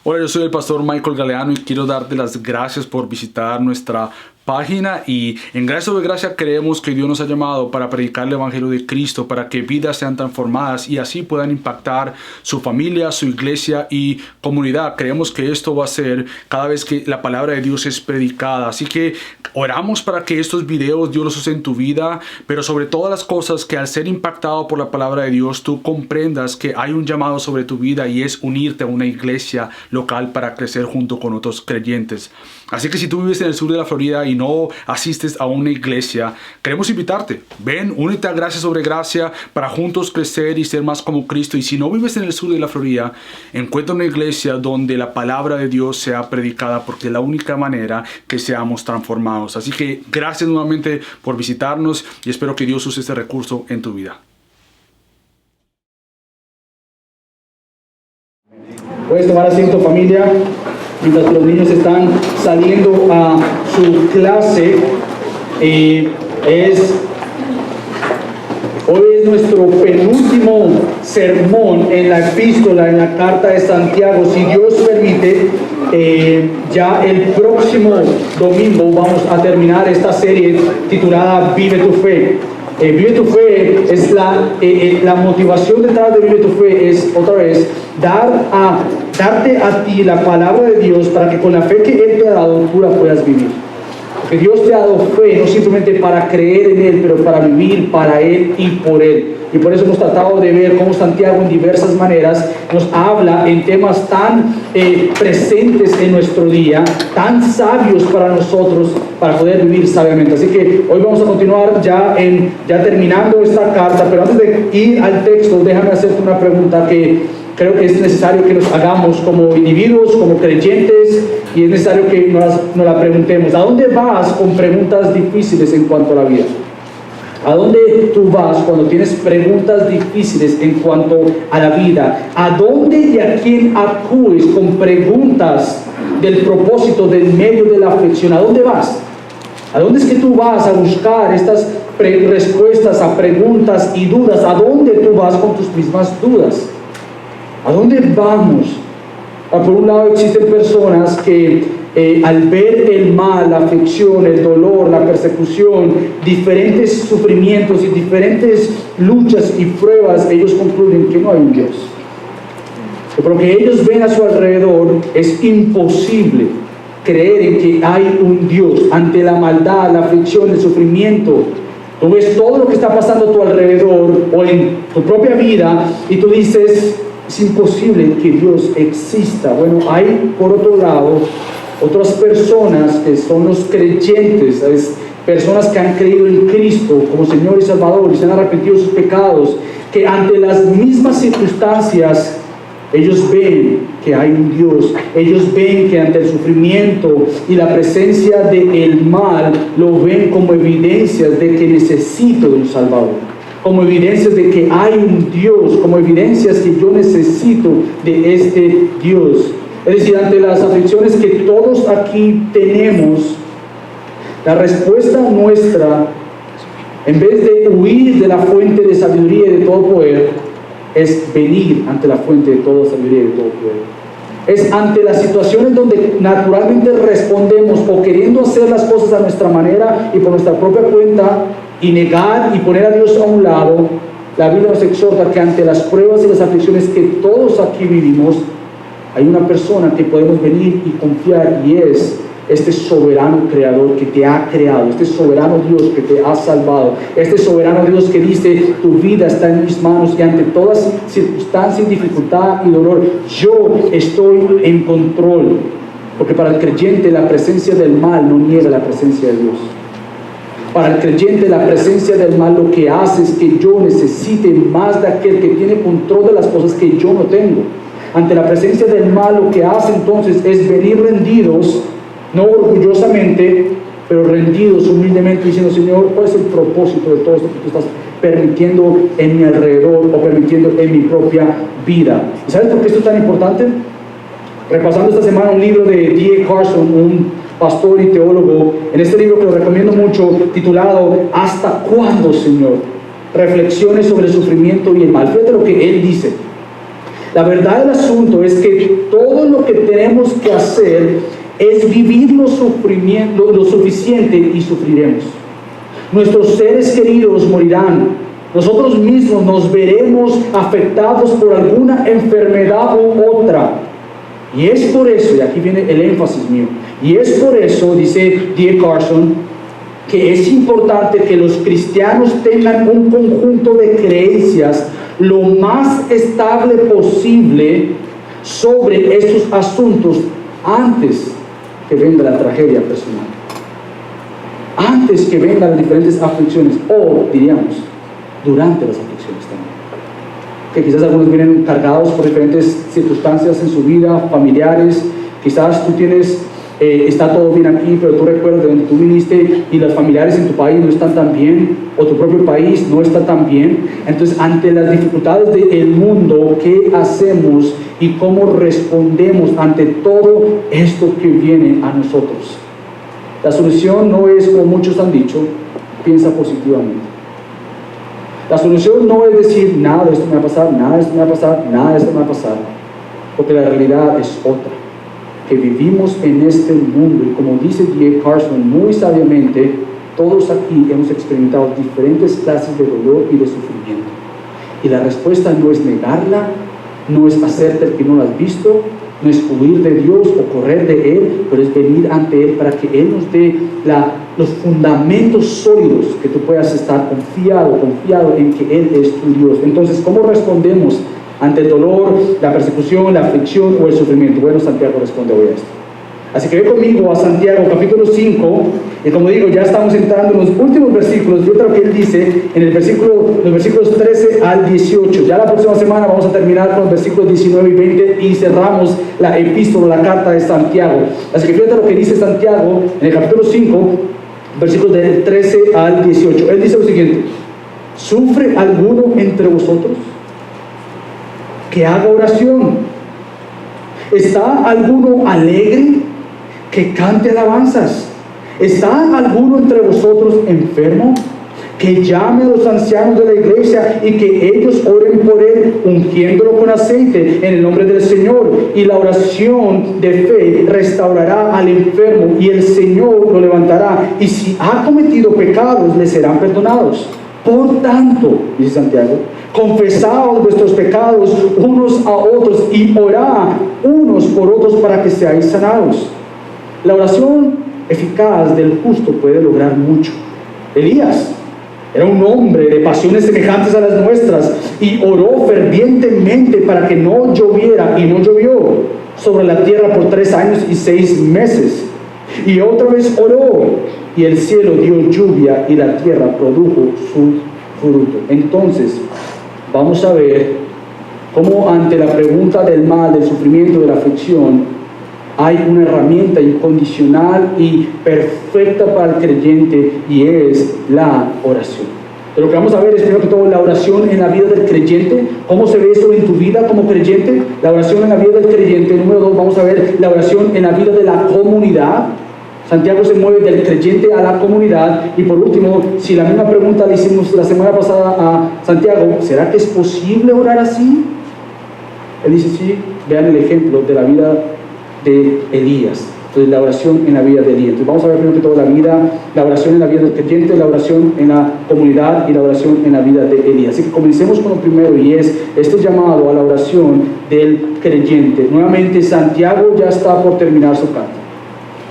Hola, yo soy el pastor Michael Galeano y quiero darte las gracias por visitar nuestra página, y en Gracia sobre Gracia creemos que Dios nos ha llamado para predicar el Evangelio de Cristo, para que vidas sean transformadas y así puedan impactar su familia, su iglesia y comunidad. Creemos que esto va a ser cada vez que la palabra de Dios es predicada, así que oramos para que estos videos Dios los use en tu vida, pero sobre todas las cosas que al ser impactado por la palabra de Dios tú comprendas que hay un llamado sobre tu vida y es unirte a una iglesia local para crecer junto con otros creyentes. Así que si tú vives en el sur de la Florida y no asistes a una iglesia, queremos invitarte. Ven, únete a Gracia sobre Gracia para juntos crecer y ser más como Cristo. Y si no vives en el sur de la Florida, encuentra una iglesia donde la palabra de Dios sea predicada, porque es la única manera que seamos transformados. Así que gracias nuevamente por visitarnos y espero que Dios use este recurso en tu vida. Puedes tomar asiento, familia, mientras que los niños están saliendo a su clase. Hoy es nuestro penúltimo sermón en la epístola, en la carta de Santiago. Si Dios permite, ya el próximo domingo vamos a terminar esta serie titulada Vive tu Fe. Vive tu Fe es la motivación detrás de Vive tu Fe es, otra vez, darte a ti la palabra de Dios para que con la fe que Él te ha dado tú la puedas vivir. Porque Dios te ha dado fe no simplemente para creer en Él, pero para vivir para Él y por Él. Y por eso hemos tratado de ver cómo Santiago en diversas maneras nos habla en temas tan presentes en nuestro día, tan sabios para nosotros, para poder vivir sabiamente. Así que hoy vamos a continuar ya terminando esta carta, pero antes de ir al texto, déjame hacerte una pregunta que creo que es necesario que nos hagamos como individuos, como creyentes, y es necesario que nos la preguntemos. ¿A dónde vas con preguntas difíciles en cuanto a la vida? ¿A dónde tú vas cuando tienes preguntas difíciles en cuanto a la vida? ¿A dónde y a quién acudes con preguntas del propósito del medio de la aflicción? ¿A dónde vas? ¿A dónde es que tú vas a buscar estas respuestas a preguntas y dudas? ¿A dónde tú vas con tus mismas dudas? ¿A dónde vamos? Por un lado existen personas que al ver el mal, la aflicción, el dolor, la persecución, diferentes sufrimientos y diferentes luchas y pruebas, ellos concluyen que no hay un Dios. Pero lo que ellos ven a su alrededor es imposible creer en que hay un Dios. Ante la maldad, la aflicción, el sufrimiento, tú ves todo lo que está pasando a tu alrededor o en tu propia vida y tú dices, es imposible que Dios exista. Bueno, hay por otro lado otras personas que son los creyentes, personas que han creído en Cristo como Señor y Salvador y se han arrepentido de sus pecados, que ante las mismas circunstancias ellos ven que hay un Dios. Ellos ven que ante el sufrimiento y la presencia del mal lo ven como evidencias de que necesito de un Salvador, como evidencias de que hay un Dios, como evidencias que yo necesito de este Dios. Es decir, ante las aflicciones que todos aquí tenemos, la respuesta nuestra, en vez de huir de la fuente de sabiduría y de todo poder, es venir ante la fuente de toda sabiduría y de todo poder. Es ante las situaciones donde naturalmente respondemos o queriendo hacer las cosas a nuestra manera y por nuestra propia cuenta y negar y poner a Dios a un lado. La Biblia nos exhorta que ante las pruebas y las aflicciones que todos aquí vivimos, hay una persona que podemos venir y confiar, y es este soberano creador que te ha creado, este soberano Dios que te ha salvado, este soberano Dios que dice, tu vida está en mis manos y ante todas circunstancias, dificultad y dolor, yo estoy en control. Porque para el creyente la presencia del mal no niega la presencia de Dios. Para el creyente la presencia del mal lo que hace es que yo necesite más de aquel que tiene control de las cosas que yo no tengo. Ante la presencia del mal lo que hace entonces es venir rendidos, no orgullosamente, pero rendidos humildemente, diciendo, Señor, ¿cuál es el propósito de todo esto que tú estás permitiendo en mi alrededor o permitiendo en mi propia vida? ¿Y sabes por qué esto es tan importante? Repasando esta semana un libro de D.A. Carson, un pastor y teólogo, en este libro que lo recomiendo mucho, titulado ¿Hasta cuándo, Señor? Reflexiones sobre el sufrimiento y el mal. Fíjate lo que él dice. La verdad del asunto es que todo lo que tenemos hacer es vivir lo suficiente y sufriremos. Nuestros seres queridos morirán. Nosotros mismos nos veremos afectados por alguna enfermedad u otra. Y es por eso, y aquí viene el énfasis mío, y es por eso, dice D.A. Carson, que es importante que los cristianos tengan un conjunto de creencias lo más estable posible sobre estos asuntos antes que venga la tragedia personal, antes que vengan las diferentes aflicciones, o diríamos, durante las aflicciones también. Que quizás algunos vienen cargados por diferentes circunstancias en su vida, familiares. Quizás tú tienes, está todo bien aquí, pero tú recuerdas de donde tú viniste y los familiares en tu país no están tan bien, o tu propio país no está tan bien. Entonces, ante las dificultades del mundo, ¿qué hacemos y cómo respondemos ante todo esto que viene a nosotros? La solución no es, como muchos han dicho, piensa positivamente. La solución no es decir, nada de esto me va a pasar, nada de esto me va a pasar, nada de esto me va a pasar, porque la realidad es otra, que vivimos en este mundo, y como dice D.A. Carson muy sabiamente, todos aquí hemos experimentado diferentes clases de dolor y de sufrimiento, y la respuesta no es negarla, no es hacerte el que no lo has visto, no es huir de Dios o correr de Él, pero es venir ante Él para que Él nos dé los fundamentos sólidos, que tú puedas estar confiado en que Él es tu Dios. Entonces, ¿cómo respondemos ante el dolor, la persecución, la aflicción o el sufrimiento? Bueno, Santiago responde hoy a esto. Así que ve conmigo a Santiago capítulo 5, y como digo, ya estamos entrando en los últimos versículos. Fíjate lo que él dice en los versículos 13 al 18. Ya la próxima semana vamos a terminar con los versículos 19 y 20 y cerramos la epístola, la carta de Santiago. Así que fíjate lo que dice Santiago en el capítulo 5, versículos del 13 al 18. Él dice lo siguiente: ¿sufre alguno entre vosotros? Que haga oración. ¿Está alguno alegre? Que cante alabanzas. ¿Está alguno entre vosotros enfermo? Que llame a los ancianos de la iglesia y que ellos oren por él, ungiéndolo con aceite en el nombre del Señor. Y la oración de fe restaurará al enfermo y el Señor lo levantará. Y si ha cometido pecados, le serán perdonados. Por tanto, dice Santiago, confesaos vuestros pecados unos a otros y orad unos por otros para que seáis sanados. La oración eficaz del justo puede lograr mucho. Elías era un hombre de pasiones semejantes a las nuestras y oró fervientemente para que no lloviera, y no llovió sobre la tierra por 3 años y 6 meses. Y otra vez oró, y el cielo dio lluvia y la tierra produjo su fruto. Entonces, vamos a ver cómo ante la pregunta del mal, del sufrimiento, de la aflicción, hay una herramienta incondicional y perfecta para el creyente, y es la oración. Pero lo que vamos a ver es, primero que todo, la oración en la vida del creyente. ¿Cómo se ve eso en tu vida como creyente? La oración en la vida del creyente. Número 2, vamos a ver la oración en la vida de la comunidad. Santiago se mueve del creyente a la comunidad. Y por último, si la misma pregunta le hicimos la semana pasada a Santiago, ¿será que es posible orar así? Él dice sí. Vean el ejemplo de la vida de Elías. Entonces, la oración en la vida de Elías. Entonces, vamos a ver primero que todo la oración en la vida del creyente, la oración en la comunidad y la oración en la vida de Elías. Así que comencemos con lo primero, y es este llamado a la oración del creyente. Nuevamente, Santiago ya está por terminar su carta.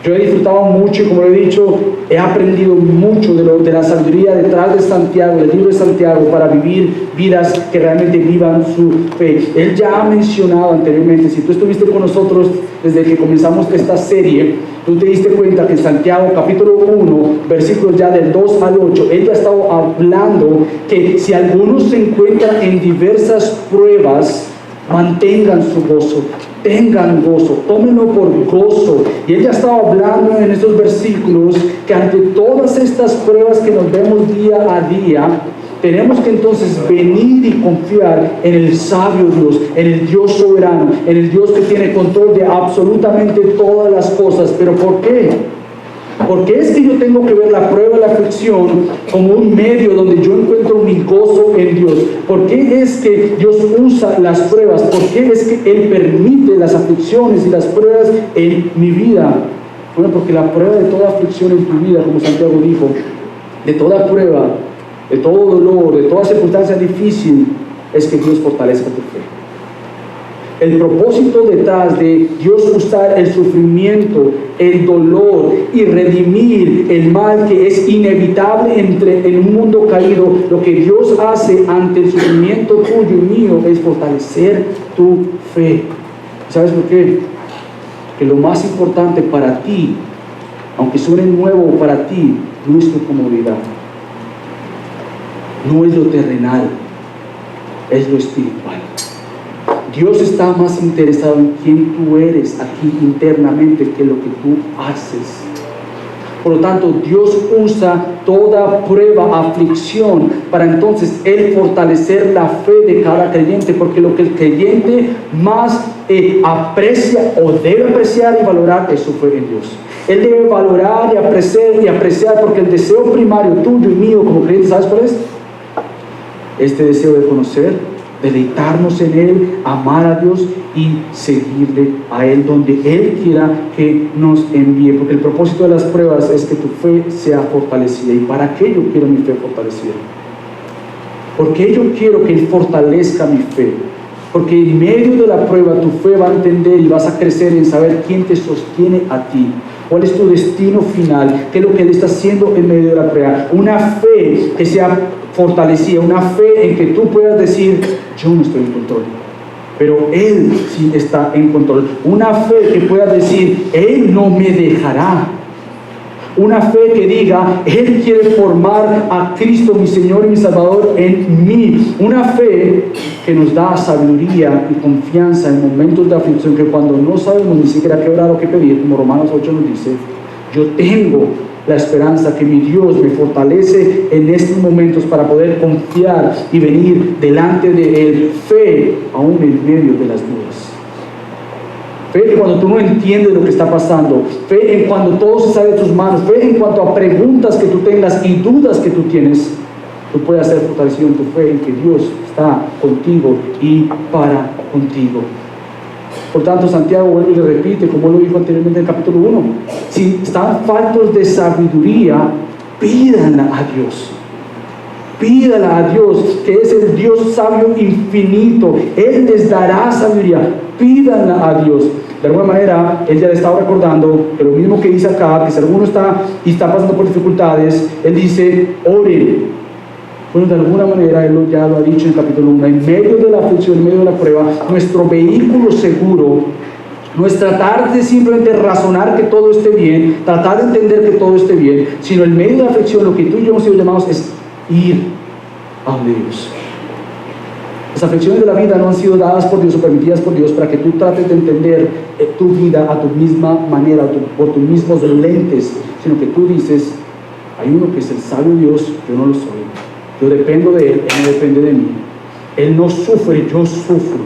Yo he disfrutado mucho, y como lo he dicho, he aprendido mucho de la sabiduría detrás de Santiago, del libro de Santiago, para vivir vidas que realmente vivan su fe. Él ya ha mencionado anteriormente, si tú estuviste con nosotros desde que comenzamos esta serie, tú te diste cuenta que en Santiago capítulo 1, versículos ya del 2 al 8, él ya ha estado hablando que si algunos se encuentran en diversas pruebas, mantengan su gozo, tengan gozo, tómenlo por gozo. Y él ya estaba hablando en estos versículos que ante todas estas pruebas que nos vemos día a día, tenemos que entonces venir y confiar en el sabio Dios, en el Dios soberano, en el Dios que tiene control de absolutamente todas las cosas. ¿Pero por qué? ¿Por qué es que yo tengo que ver la prueba, la aflicción, como un medio donde yo encuentro mi gozo en Dios? ¿Por qué es que Dios usa las pruebas? ¿Por qué es que Él permite las aflicciones y las pruebas en mi vida? Bueno, porque la prueba de toda aflicción en tu vida, como Santiago dijo, de toda prueba, de todo dolor, de toda circunstancia difícil, es que Dios fortalezca tu fe. El propósito detrás de Dios usar el sufrimiento, el dolor y redimir el mal que es inevitable en un mundo caído, lo que Dios hace ante el sufrimiento tuyo y mío es fortalecer tu fe. ¿Sabes por qué? Que lo más importante para ti, aunque suene nuevo para ti, no es tu comodidad, no es lo terrenal, es lo espiritual. Dios está más interesado en quién tú eres aquí internamente que lo que tú haces. Por lo tanto, Dios usa toda prueba, aflicción, para entonces Él fortalecer la fe de cada creyente, porque lo que el creyente más aprecia o debe apreciar y valorar es su fe en Dios. Él debe valorar y apreciar, porque el deseo primario tuyo y mío como creyente, ¿sabes cuál es? Este deseo de conocer, deleitarnos en Él, amar a Dios y seguirle a Él donde Él quiera que nos envíe, porque el propósito de las pruebas es que tu fe sea fortalecida. ¿Y para qué yo quiero mi fe fortalecida? Porque yo quiero que Él fortalezca mi fe, porque en medio de la prueba tu fe va a entender y vas a crecer en saber quién te sostiene a ti, cuál es tu destino final, qué es lo que Él está haciendo en medio de la prueba. Una fe que sea fortalecida, una fe en que tú puedas decir: yo no estoy en control, pero Él sí está en control. Una fe que pueda decir: Él no me dejará. Una fe que diga: Él quiere formar a Cristo, mi Señor y mi Salvador, en mí. Una fe que nos da sabiduría y confianza en momentos de aflicción, que cuando no sabemos ni siquiera qué orar o qué pedir, como Romanos 8 nos dice, yo tengo la esperanza que mi Dios me fortalece en estos momentos para poder confiar y venir delante de Él. Fe aún en medio de las dudas. Fe en cuando tú no entiendes lo que está pasando. Fe en cuando todo se sale de tus manos. Fe en cuanto a preguntas que tú tengas y dudas que tú tienes. Tú puedes ser fortalecido en tu fe, en que Dios está contigo y para contigo. Por tanto, Santiago vuelve y le repite, como lo dijo anteriormente en el capítulo 1. Si están faltos de sabiduría, pídanla a Dios. Pídala a Dios, que es el Dios sabio infinito. Él les dará sabiduría. Pídanla a Dios. De alguna manera, Él ya le estaba recordando que lo mismo que dice acá, que si alguno está pasando por dificultades, Él dice: oren. Bueno, de alguna manera Él ya lo ha dicho en el capítulo 1, en medio de la aflicción, en medio de la prueba, nuestro vehículo seguro no es tratar de simplemente razonar que todo esté bien, tratar de entender que todo esté bien, sino en medio de la aflicción lo que tú y yo hemos sido llamados es ir a Dios. Las aflicciones de la vida no han sido dadas por Dios o permitidas por Dios para que tú trates de entender tu vida a tu misma manera, por tus mismos lentes, sino que tú dices: hay uno que es el sabio Dios, yo no lo soy. Yo dependo de Él, Él no depende de mí. Él no sufre, yo sufro.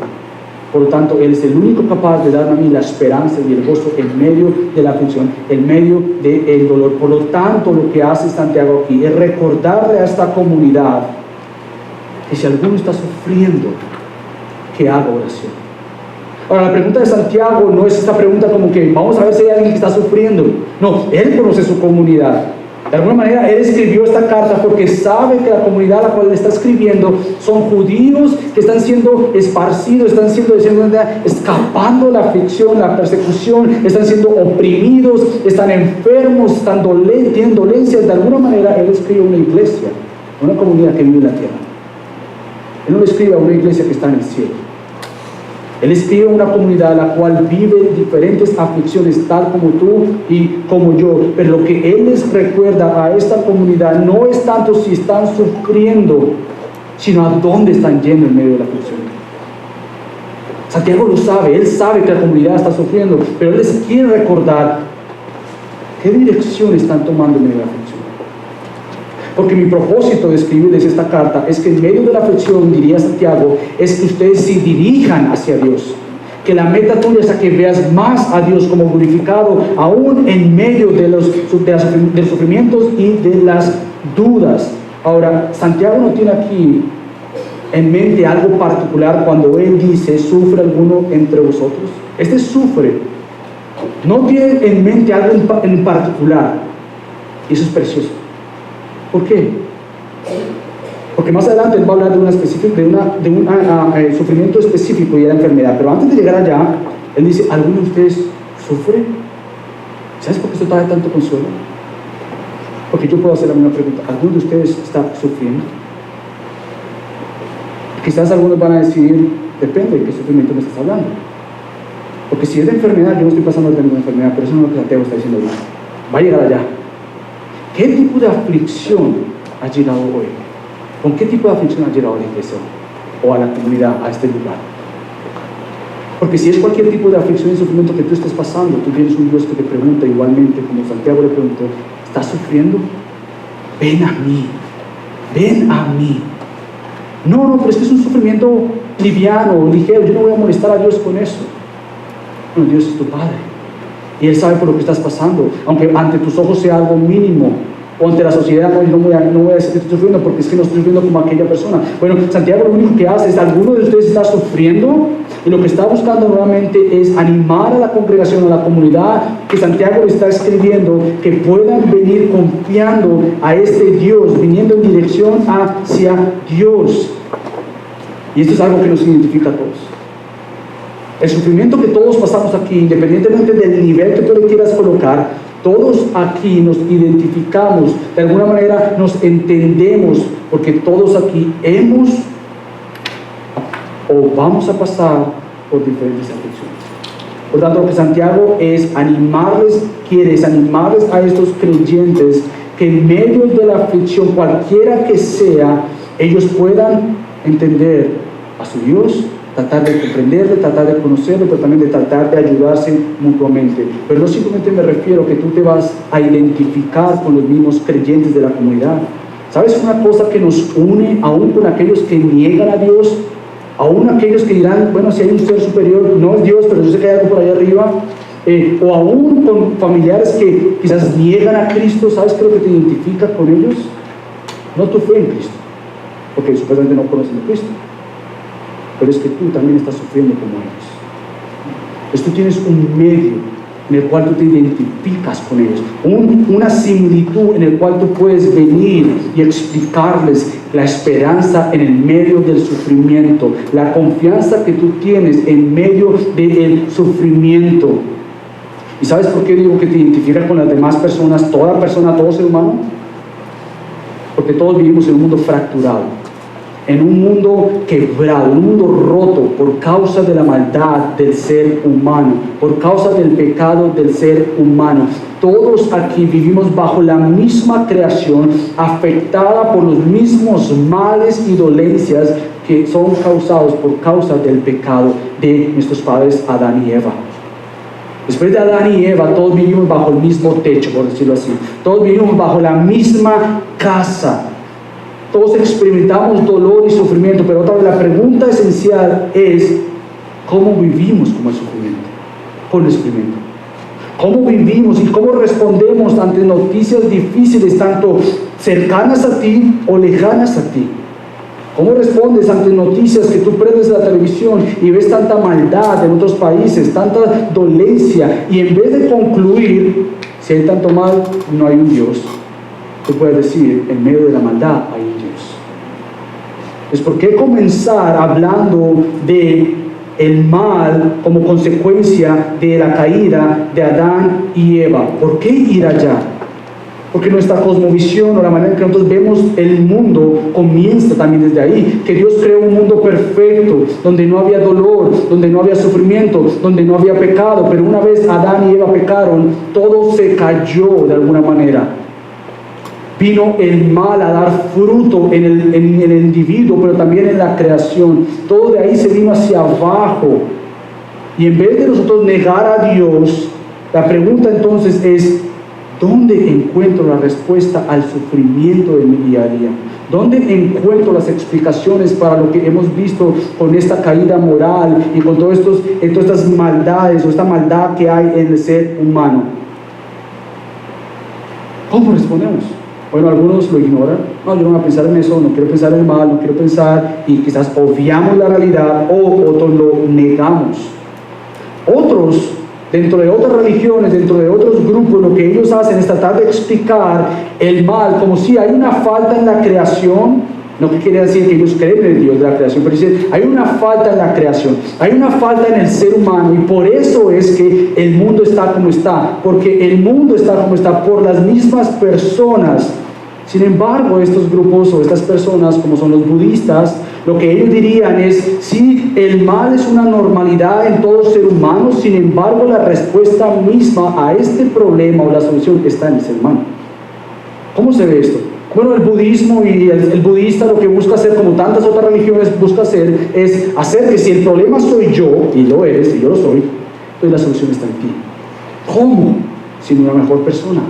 Por lo tanto, Él es el único capaz de darme a mí la esperanza y el gozo en medio de la aflicción, en medio del dolor. Por lo tanto, lo que hace Santiago aquí es recordarle a esta comunidad que si alguno está sufriendo, que haga oración. Ahora, la pregunta de Santiago no es esta pregunta como que vamos a ver si hay alguien que está sufriendo. No, él conoce su comunidad. De alguna manera, él escribió esta carta porque sabe que la comunidad a la cual le está escribiendo son judíos que están siendo esparcidos, están siendo escapando la aflicción, la persecución, están siendo oprimidos, están enfermos, tienen dolencias. De alguna manera, él escribe a una iglesia, a una comunidad que vive en la tierra. Él no le escribe a una iglesia que está en el cielo. Él escribe a una comunidad a la cual vive diferentes aflicciones, tal como tú y como yo. Pero lo que Él les recuerda a esta comunidad no es tanto si están sufriendo, sino a dónde están yendo en medio de la aflicción. Santiago lo sabe, él sabe que la comunidad está sufriendo, pero él les quiere recordar qué dirección están tomando en medio de la aflicción. Porque mi propósito de escribirles esta carta es que en medio de la aflicción, diría Santiago, es que ustedes se dirijan hacia Dios, que la meta tuya es a que veas más a Dios como glorificado, aún en medio de los sufrimientos y de las dudas. Ahora, Santiago no tiene aquí en mente algo particular cuando él dice, ¿sufre alguno entre vosotros? Este sufre. No tiene en mente algo en particular. Y eso es precioso. ¿Por qué? Porque más adelante él va a hablar de un sufrimiento específico y de la enfermedad. Pero antes de llegar allá, él dice, ¿alguno de ustedes sufre? ¿Sabes por qué esto trae tanto consuelo? Porque yo puedo hacer la misma pregunta. ¿Alguno de ustedes está sufriendo? Quizás algunos van a decir, depende de qué sufrimiento me estás hablando. Porque si es de enfermedad, yo no estoy pasando por ninguna enfermedad, pero eso no es lo que Santiago está diciendo ahorita. Va a llegar allá. ¿Qué tipo de aflicción ha llegado hoy? ¿Con qué tipo de aflicción ha llegado a la iglesia o a la comunidad, a este lugar? Porque si es cualquier tipo de aflicción y sufrimiento que tú estés pasando, tú tienes un Dios que te pregunta igualmente, como Santiago le preguntó, ¿estás sufriendo? Ven a mí, ven a mí. No, pero es que es un sufrimiento liviano, ligero, yo no voy a molestar a Dios con eso. Bueno, Dios es tu Padre y Él sabe por lo que estás pasando, aunque ante tus ojos sea algo mínimo, o ante la sociedad, no voy a decir que estoy sufriendo porque es que no estoy sufriendo como aquella persona. Bueno, Santiago lo único que hace es, alguno de ustedes está sufriendo, y lo que está buscando nuevamente es animar a la congregación, a la comunidad que Santiago le está escribiendo, que puedan venir confiando a este Dios, viniendo en dirección hacia Dios. Y esto es algo que nos identifica a todos. El sufrimiento que todos pasamos aquí, independientemente del nivel que tú le quieras colocar, todos aquí nos identificamos, de alguna manera nos entendemos, porque todos aquí hemos o vamos a pasar por diferentes aflicciones. Por tanto, lo que Santiago quiere animarles a estos creyentes que en medio de la aflicción, cualquiera que sea, ellos puedan entender a su Dios, tratar de comprenderle, tratar de conocerle, pero también de tratar de ayudarse mutuamente. Pero no simplemente me refiero a que tú te vas a identificar con los mismos creyentes de la comunidad. ¿Sabes una cosa que nos une aún con aquellos que niegan a Dios? Aún aquellos que dirán, bueno, si hay un ser superior, no es Dios, pero yo sé que hay algo por allá arriba. O aún con familiares que quizás niegan a Cristo. ¿Sabes qué es lo que te identifica con ellos? No tu fe en Cristo, porque supuestamente no conocen a Cristo, pero es que tú también estás sufriendo como ellos. Pues tú tienes un medio en el cual tú te identificas con ellos, una similitud en el cual tú puedes venir y explicarles la esperanza en el medio del sufrimiento, la confianza que tú tienes en medio del sufrimiento. ¿Y sabes por qué digo que te identificas con las demás personas, toda persona, todo ser humano? Porque todos vivimos en un mundo fracturado, en un mundo quebrado, en un mundo roto por causa de la maldad del ser humano, por causa del pecado del ser humano. Todos aquí vivimos bajo la misma creación, afectada por los mismos males y dolencias que son causados por causa del pecado de nuestros padres Adán y Eva. Después de Adán y Eva, todos vivimos bajo el mismo techo, por decirlo así. Todos vivimos bajo la misma casa. Todos experimentamos dolor y sufrimiento, pero otra vez la pregunta esencial es, ¿cómo vivimos con el sufrimiento? Con el sufrimiento. ¿Cómo vivimos y cómo respondemos ante noticias difíciles, tanto cercanas a ti o lejanas a ti? ¿Cómo respondes ante noticias que tú prendes la televisión y ves tanta maldad en otros países, tanta dolencia, y en vez de concluir, si hay tanto mal, no hay un Dios? Tú puedes decir, en medio de la maldad hay un Dios. Pues, ¿por qué comenzar hablando de el mal como consecuencia de la caída de Adán y Eva? ¿Por qué ir allá? Porque nuestra cosmovisión o la manera en que nosotros vemos el mundo comienza también desde ahí. Que Dios creó un mundo perfecto, donde no había dolor, donde no había sufrimiento, donde no había pecado. Pero una vez Adán y Eva pecaron, todo se cayó de alguna manera. Vino el mal a dar fruto en el individuo, pero también en la creación. Todo de ahí se vino hacia abajo. Y en vez de nosotros negar a Dios, la pregunta entonces es, ¿dónde encuentro la respuesta al sufrimiento de mi día a día? ¿Dónde encuentro las explicaciones para lo que hemos visto con esta caída moral y con todas estas maldades o esta maldad que hay en el ser humano? ¿Cómo respondemos? Bueno, algunos lo ignoran. No, yo no voy a pensar en eso, no quiero pensar en el mal, no quiero pensar, y quizás obviamos la realidad, o otros lo negamos. Otros, dentro de otras religiones, dentro de otros grupos, lo que ellos hacen es tratar de explicar el mal como si hay una falta en la creación. No quiere decir que ellos creen en el Dios de la creación, pero dicen, hay una falta en la creación, hay una falta en el ser humano, y por eso es que el mundo está como está, porque el mundo está como está por las mismas personas. Sin embargo, estos grupos o estas personas, como son los budistas, lo que ellos dirían es, sí, el mal es una normalidad en todo ser humano, sin embargo, la respuesta misma a este problema o la solución está en el ser humano. ¿Cómo se ve esto? Bueno, el budismo y el budista lo que busca hacer, como tantas otras religiones busca hacer, es hacer que si el problema soy yo, y lo eres, y yo lo soy, entonces la solución está en ti. ¿Cómo? Siendo una mejor persona,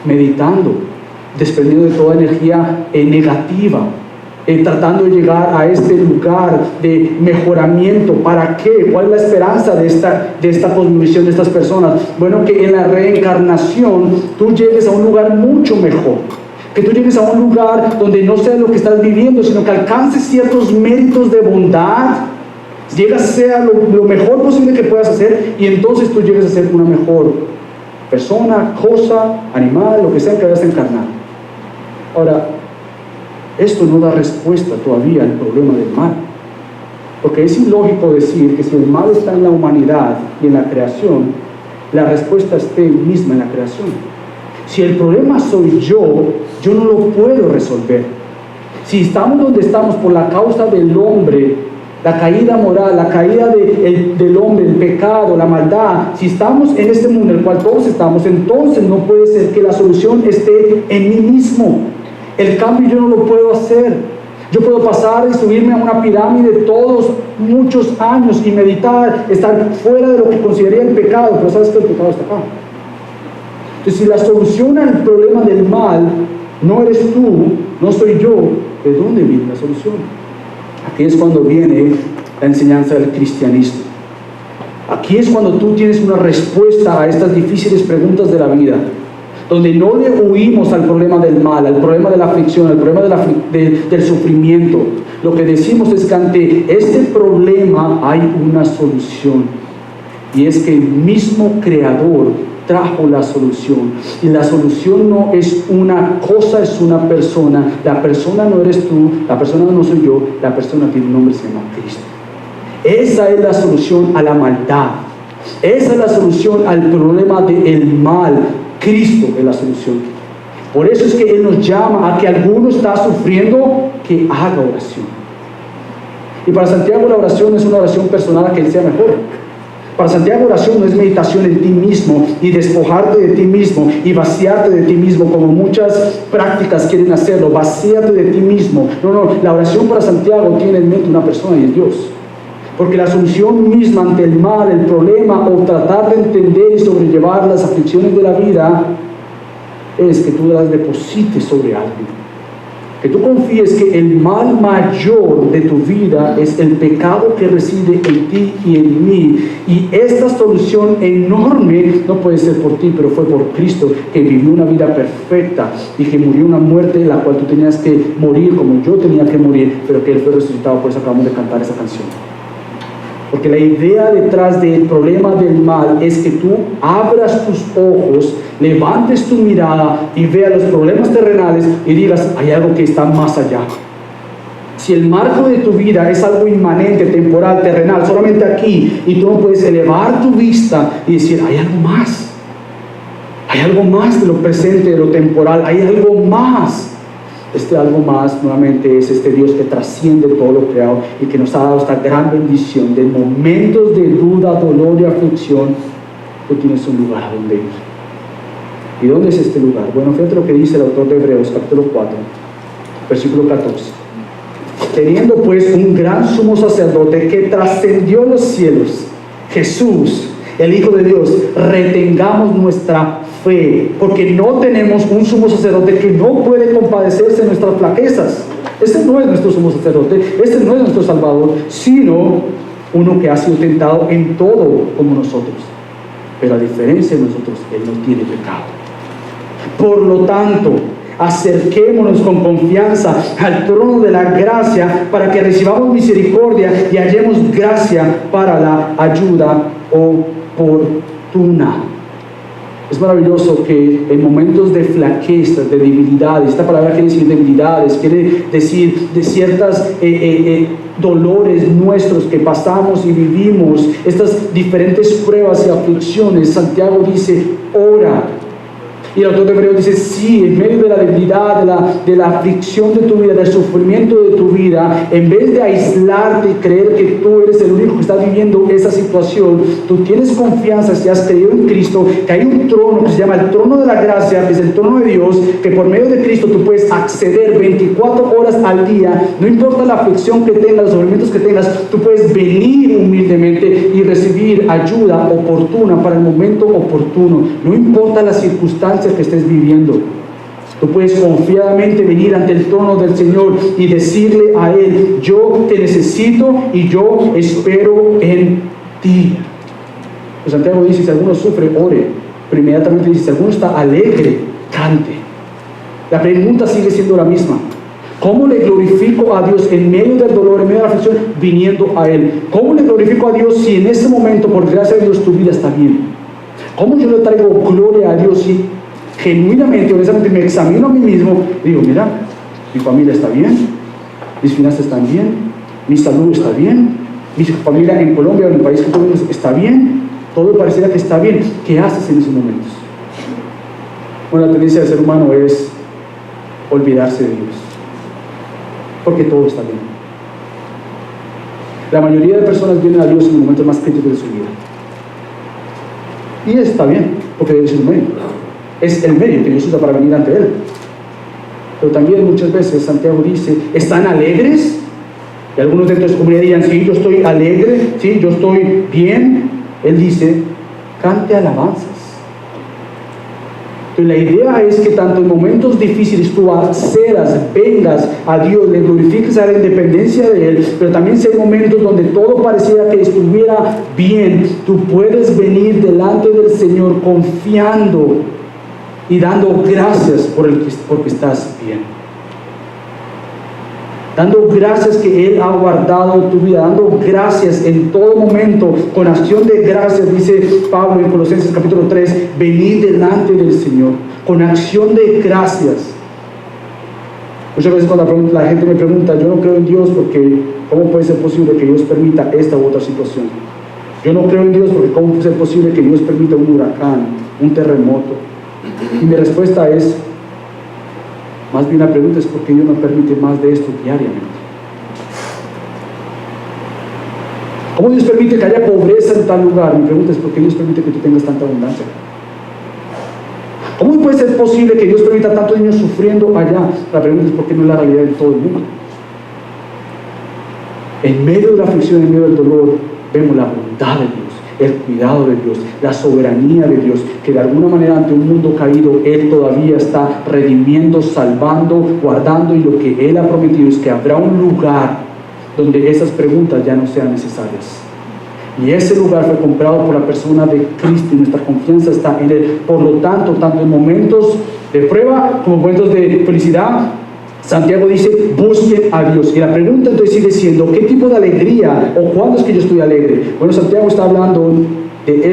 meditando, desprendiendo de toda energía negativa, tratando de llegar a este lugar de mejoramiento. ¿Para qué? ¿Cuál es la esperanza de esta cosmovisión de estas personas? Bueno, que en la reencarnación tú llegues a un lugar mucho mejor, que tú llegues a un lugar donde no sea lo que estás viviendo, sino que alcances ciertos méritos de bondad, llegas a ser lo mejor posible que puedas hacer, y entonces tú llegues a ser una mejor persona, cosa, animal, lo que sea que vayas a encarnar. Ahora, esto no da respuesta todavía al problema del mal, porque es ilógico decir que si el mal está en la humanidad y en la creación, la respuesta esté misma en la creación. Si el problema soy yo no lo puedo resolver. Si estamos donde estamos por la causa del hombre, la caída moral, la caída del hombre, el pecado, la maldad, si estamos en este mundo en el cual todos estamos, entonces no puede ser que la solución esté en mí mismo. El cambio yo no lo puedo hacer. Yo puedo pasar y subirme a una pirámide todos muchos años y meditar, estar fuera de lo que consideraría el pecado, pero sabes que el pecado está acá. Entonces, si la solución al problema del mal no eres tú, no soy yo, ¿de dónde viene la solución? Aquí es cuando viene la enseñanza del cristianismo. Aquí es cuando tú tienes una respuesta a estas difíciles preguntas de la vida, donde no le huimos al problema del mal, al problema de la aflicción, al problema del sufrimiento. Lo que decimos es que ante este problema hay una solución, y es que el mismo Creador trajo la solución, y la solución no es una cosa, es una persona. La persona no eres tú, la persona no soy yo, la persona tiene un nombre, se llama Cristo. Esa es la solución a la maldad, esa es la solución al problema del mal. Cristo es la solución. Por eso es que Él nos llama a que alguno está sufriendo, que haga oración. Y para Santiago la oración es una oración personal, a que Él sea mejor. Para Santiago oración no es meditación en ti mismo y despojarte de ti mismo y vaciarte de ti mismo, como muchas prácticas quieren hacerlo. Vacíate de ti mismo. No, la oración para Santiago tiene en mente una persona, y es Dios. Porque la solución misma ante el mal, el problema, o tratar de entender y sobrellevar las aflicciones de la vida, es que tú las deposites sobre alguien. Que tú confíes que el mal mayor de tu vida es el pecado que reside en ti y en mí. Y esta solución enorme no puede ser por ti, pero fue por Cristo, que vivió una vida perfecta y que murió una muerte en la cual tú tenías que morir como yo tenía que morir, pero que Él fue resucitado. Por eso acabamos de cantar esa canción. Porque la idea detrás del problema del mal es que tú abras tus ojos, levantes tu mirada y veas los problemas terrenales y digas, hay algo que está más allá. Si el marco de tu vida es algo inmanente, temporal, terrenal, solamente aquí, y tú no puedes elevar tu vista y decir, hay algo más. Hay algo más de lo presente, de lo temporal, hay algo más. Este algo más, nuevamente, es este Dios que trasciende todo lo creado y que nos ha dado esta gran bendición de momentos de duda, dolor y aflicción. Tú tienes un lugar a donde ir. ¿Y dónde es este lugar? Bueno, fíjate lo que dice el autor de Hebreos, capítulo 4, versículo 14. Teniendo pues un gran sumo sacerdote que trascendió los cielos, Jesús, el Hijo de Dios, retengamos nuestra fe, porque no tenemos un sumo sacerdote que no puede compadecerse de nuestras flaquezas, Este no es nuestro sumo sacerdote, este no es nuestro Salvador, sino uno que ha sido tentado en todo como nosotros. Pero a diferencia de nosotros, Él no tiene pecado. Por lo tanto, acerquémonos con confianza al trono de la gracia para que recibamos misericordia y hallemos gracia para la ayuda oportuna. Es maravilloso que en momentos de flaquezas, de debilidades, esta palabra quiere decir debilidades, quiere decir de ciertas dolores nuestros que pasamos y vivimos, estas diferentes pruebas y aflicciones, Santiago dice, ora. Y el autor de Hebreos dice, sí, en medio de la debilidad, de la aflicción de tu vida, del sufrimiento de tu vida, en vez de aislarte y creer que tú eres el único que está viviendo esa situación, tú tienes confianza si has creído en Cristo, que hay un trono que se llama el trono de la gracia, que es el trono de Dios, que por medio de Cristo tú puedes acceder 24 horas al día, no importa la aflicción que tengas, los sufrimientos que tengas, tú puedes venir humildemente y recibir ayuda oportuna para el momento oportuno, no importa las circunstancias que estés viviendo. Tú puedes confiadamente venir ante el trono del Señor y decirle a Él, yo te necesito y yo espero en ti. Pues Santiago dice, si alguno sufre, ore. Pero inmediatamente dice, si alguno está alegre, cante. La pregunta sigue siendo la misma. ¿Cómo le glorifico a Dios en medio del dolor, en medio de la aflicción, viniendo a Él? ¿Cómo le glorifico a Dios si en este momento, por gracia de Dios, tu vida está bien? ¿Cómo yo le traigo gloria a Dios si genuinamente, honestamente, me examino a mí mismo y digo, mira, mi familia está bien, mis finanzas están bien, mi salud está bien, mi familia en Colombia o en el país que tú vives está bien, todo pareciera que está bien? ¿Qué haces en esos momentos? Bueno, la tendencia del ser humano es olvidarse de Dios, porque todo está bien. La mayoría de personas vienen a Dios en los momentos más críticos de su vida. Y está bien, porque Dios es un medio. Es el medio que Dios usa para venir ante Él. Pero también muchas veces Santiago dice, ¿están alegres? Y algunos dentro de su comunidad dirían, sí, yo estoy alegre, sí, yo estoy bien. Él dice, cante alabanzas. Entonces la idea es que tanto en momentos difíciles tú accedas, vengas a Dios, le glorifiques a la independencia de Él, pero también si hay momentos donde todo pareciera que estuviera bien, tú puedes venir delante del Señor confiando y dando gracias porque estás bien. Dando gracias que Él ha guardado tu vida, dando gracias en todo momento, con acción de gracias, dice Pablo en Colosenses capítulo 3, venid delante del Señor, con acción de gracias. Muchas veces cuando la gente me pregunta, yo no creo en Dios porque ¿cómo puede ser posible que Dios permita esta u otra situación? Yo no creo en Dios porque ¿cómo puede ser posible que Dios permita un huracán, un terremoto? Y mi respuesta es, más bien la pregunta es ¿por qué Dios no permite más de esto diariamente? ¿Cómo Dios permite que haya pobreza en tal lugar? Mi pregunta es ¿por qué Dios permite que tú tengas tanta abundancia? ¿Cómo puede ser posible que Dios permita tantos niños sufriendo allá? La pregunta es ¿por qué no es la realidad de todo el mundo? En medio de la aflicción, en medio del dolor, vemos la bondad de Dios, el cuidado de Dios, la soberanía de Dios, que de alguna manera ante un mundo caído Él todavía está redimiendo, salvando, guardando, y lo que Él ha prometido es que habrá un lugar donde esas preguntas ya no sean necesarias. Y ese lugar fue comprado por la persona de Cristo y nuestra confianza está en Él. Por lo tanto, tanto en momentos de prueba como en momentos de felicidad, Santiago dice, busquen a Dios. Y la pregunta entonces sigue siendo, ¿qué tipo de alegría o cuándo es que yo estoy alegre? Bueno, Santiago está hablando de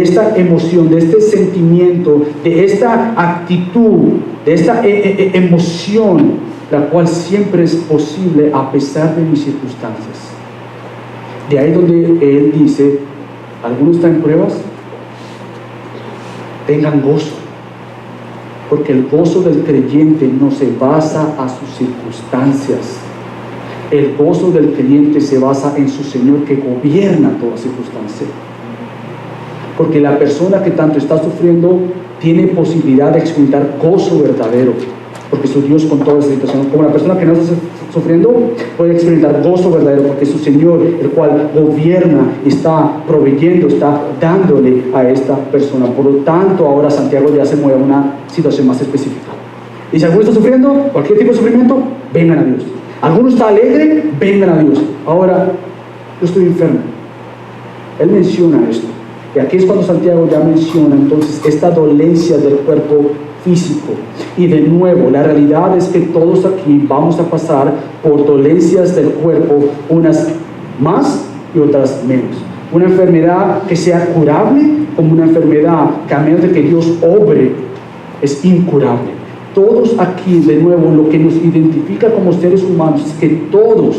esta emoción, de este sentimiento, de esta actitud, de esta emoción, la cual siempre es posible a pesar de mis circunstancias. De ahí donde él dice, ¿algunos están en pruebas? Tengan gozo. Porque el gozo del creyente no se basa a sus circunstancias. El gozo del creyente se basa en su Señor que gobierna toda circunstancia. Porque la persona que tanto está sufriendo tiene posibilidad de experimentar gozo verdadero. Porque su Dios con toda esa situación, como la persona que no está sufriendo, puede experimentar gozo verdadero, porque su Señor, el cual gobierna, está proveyendo, está dándole a esta persona. Por lo tanto, ahora Santiago ya se mueve a una situación más específica. Y si alguno está sufriendo, cualquier tipo de sufrimiento, vengan a Dios. Alguno está alegre, vengan a Dios. Ahora, yo estoy enfermo. Él menciona esto. Y aquí es cuando Santiago ya menciona entonces esta dolencia del cuerpo físico. Y de nuevo, la realidad es que todos aquí vamos a pasar por dolencias del cuerpo, unas más y otras menos. Una enfermedad que sea curable, como una enfermedad que a menos de que Dios obre, es incurable. Todos aquí, de nuevo, lo que nos identifica como seres humanos es que todos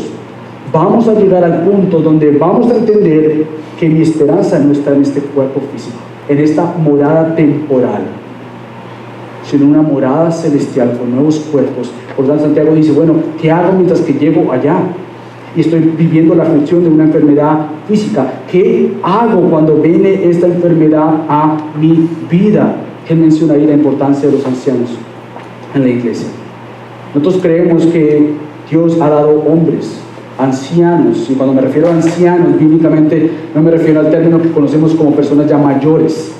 vamos a llegar al punto donde vamos a entender que mi esperanza no está en este cuerpo físico, en esta morada temporal, sino una morada celestial con nuevos cuerpos. Por lo tanto, Santiago dice, bueno, ¿qué hago mientras que llego allá? Y estoy viviendo la aflicción de una enfermedad física. ¿Qué hago cuando viene esta enfermedad a mi vida? Él menciona ahí la importancia de los ancianos en la iglesia. Nosotros creemos que Dios ha dado hombres, ancianos, y cuando me refiero a ancianos, bíblicamente no me refiero al término que conocemos como personas ya mayores.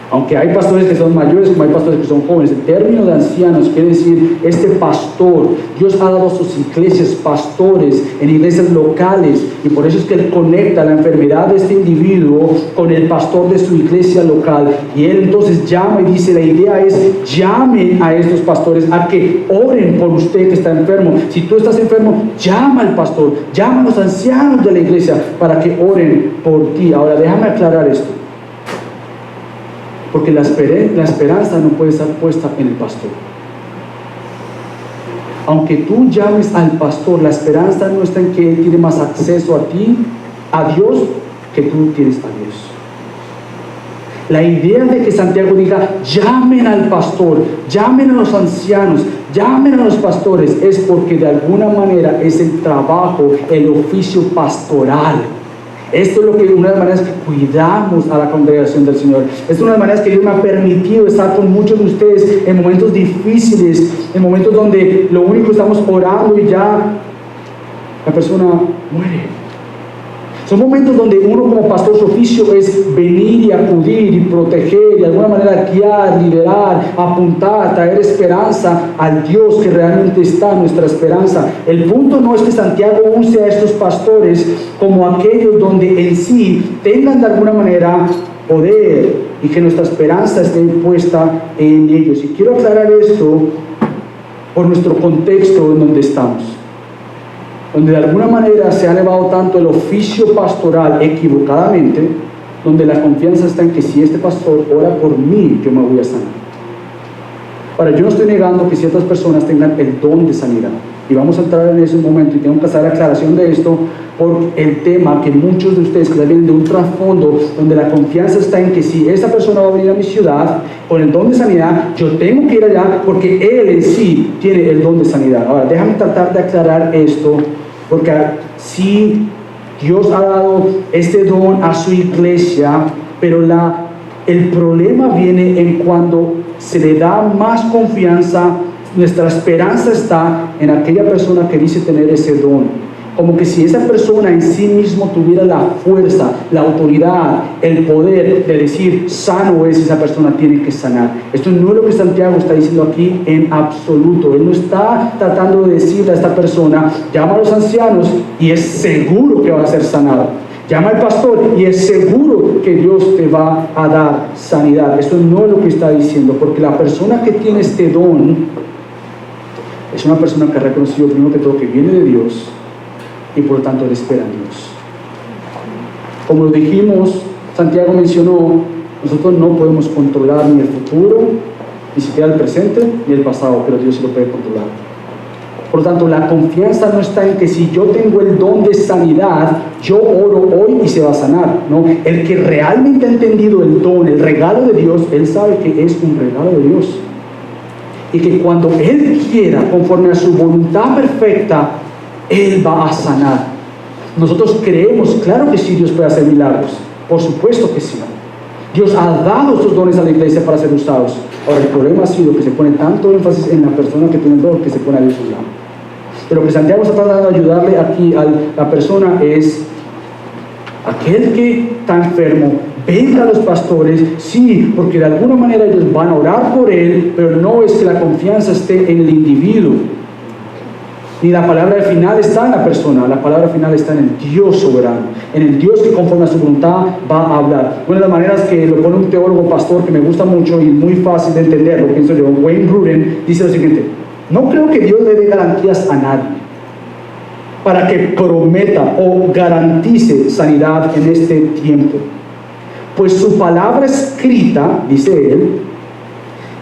Aunque hay pastores que son mayores como hay pastores que son jóvenes, el término de ancianos quiere decir este pastor. Dios ha dado a sus iglesias pastores en iglesias locales, y por eso es que Él conecta la enfermedad de este individuo con el pastor de su iglesia local. Y Él entonces llama y dice, la idea es, llamen a estos pastores a que oren por usted que está enfermo. Si tú estás enfermo, llama al pastor, llama a los ancianos de la iglesia para que oren por ti. Ahora déjame aclarar esto, porque la esperanza no puede estar puesta en el pastor. Aunque tú llames al pastor, la esperanza no está en que él tiene más acceso a ti, a Dios, que tú tienes a Dios. La idea de que Santiago diga, llamen al pastor, llamen a los ancianos, llamen a los pastores, es porque de alguna manera es el trabajo, el oficio pastoral. Esto es una de las maneras que cuidamos a la congregación del Señor. Esto es una de las maneras que Dios me ha permitido estar con muchos de ustedes en momentos difíciles, en momentos donde lo único que estamos orando y ya la persona muere. Son momentos donde uno como pastor, su oficio es venir y acudir y proteger, de alguna manera guiar, liderar, apuntar, traer esperanza al Dios que realmente está nuestra esperanza. El punto no es que Santiago use a estos pastores como aquellos donde en sí tengan de alguna manera poder y que nuestra esperanza esté puesta en ellos. Y quiero aclarar esto por nuestro contexto en donde estamos, donde de alguna manera se ha elevado tanto el oficio pastoral equivocadamente, donde la confianza está en que si este pastor ora por mí, yo me voy a sanar. Ahora, yo no estoy negando que ciertas personas tengan el don de sanidad, y vamos a entrar en ese momento, y tengo que hacer la aclaración de esto, por el tema que muchos de ustedes que vienen de un trasfondo, donde la confianza está en que si esa persona va a venir a mi ciudad con el don de sanidad, yo tengo que ir allá porque él en sí tiene el don de sanidad. Ahora, déjame tratar de aclarar esto, porque sí, Dios ha dado este don a su iglesia, pero el problema viene en cuando se le da más confianza. Nuestra esperanza está en aquella persona que dice tener ese don, como que si esa persona en sí mismo tuviera la fuerza, la autoridad, el poder de decir sano es, esa persona tiene que sanar. Esto no es lo que Santiago está diciendo aquí en absoluto. Él no está tratando de decirle a esta persona, llama a los ancianos y es seguro que va a ser sanado. Llama al pastor y es seguro que Dios te va a dar sanidad. Esto no es lo que está diciendo, porque la persona que tiene este don es una persona que ha reconocido primero que todo que viene de Dios y por lo tanto le espera a Dios. Como lo dijimos, Santiago mencionó, nosotros no podemos controlar ni el futuro, ni siquiera el presente, ni el pasado, pero Dios sí lo puede controlar. Por lo tanto, la confianza no está en que si yo tengo el don de sanidad, yo oro hoy y se va a sanar. No, el que realmente ha entendido el don, el regalo de Dios, él sabe que es un regalo de Dios. Y que cuando Él quiera, conforme a su voluntad perfecta, Él va a sanar. Nosotros creemos, claro que sí, Dios puede hacer milagros. Por supuesto que sí. Dios ha dado sus dones a la iglesia para ser usados. Ahora, el problema ha sido que se pone tanto énfasis en la persona que tiene el don que se pone a Dios a un lado. Pero lo que Santiago está tratando de ayudarle aquí a la persona es aquel que está enfermo, venga a los pastores, sí, porque de alguna manera ellos van a orar por él, pero no es que la confianza esté en el individuo. Ni la palabra final está en la persona, la palabra final está en el Dios soberano, en el Dios que conforme a su voluntad va a hablar. Una de las maneras que lo pone un teólogo pastor que me gusta mucho y muy fácil de entenderlo, pienso yo, Wayne Grudem, dice lo siguiente: no creo que Dios le dé garantías a nadie para que prometa o garantice sanidad en este tiempo, pues su palabra escrita, dice él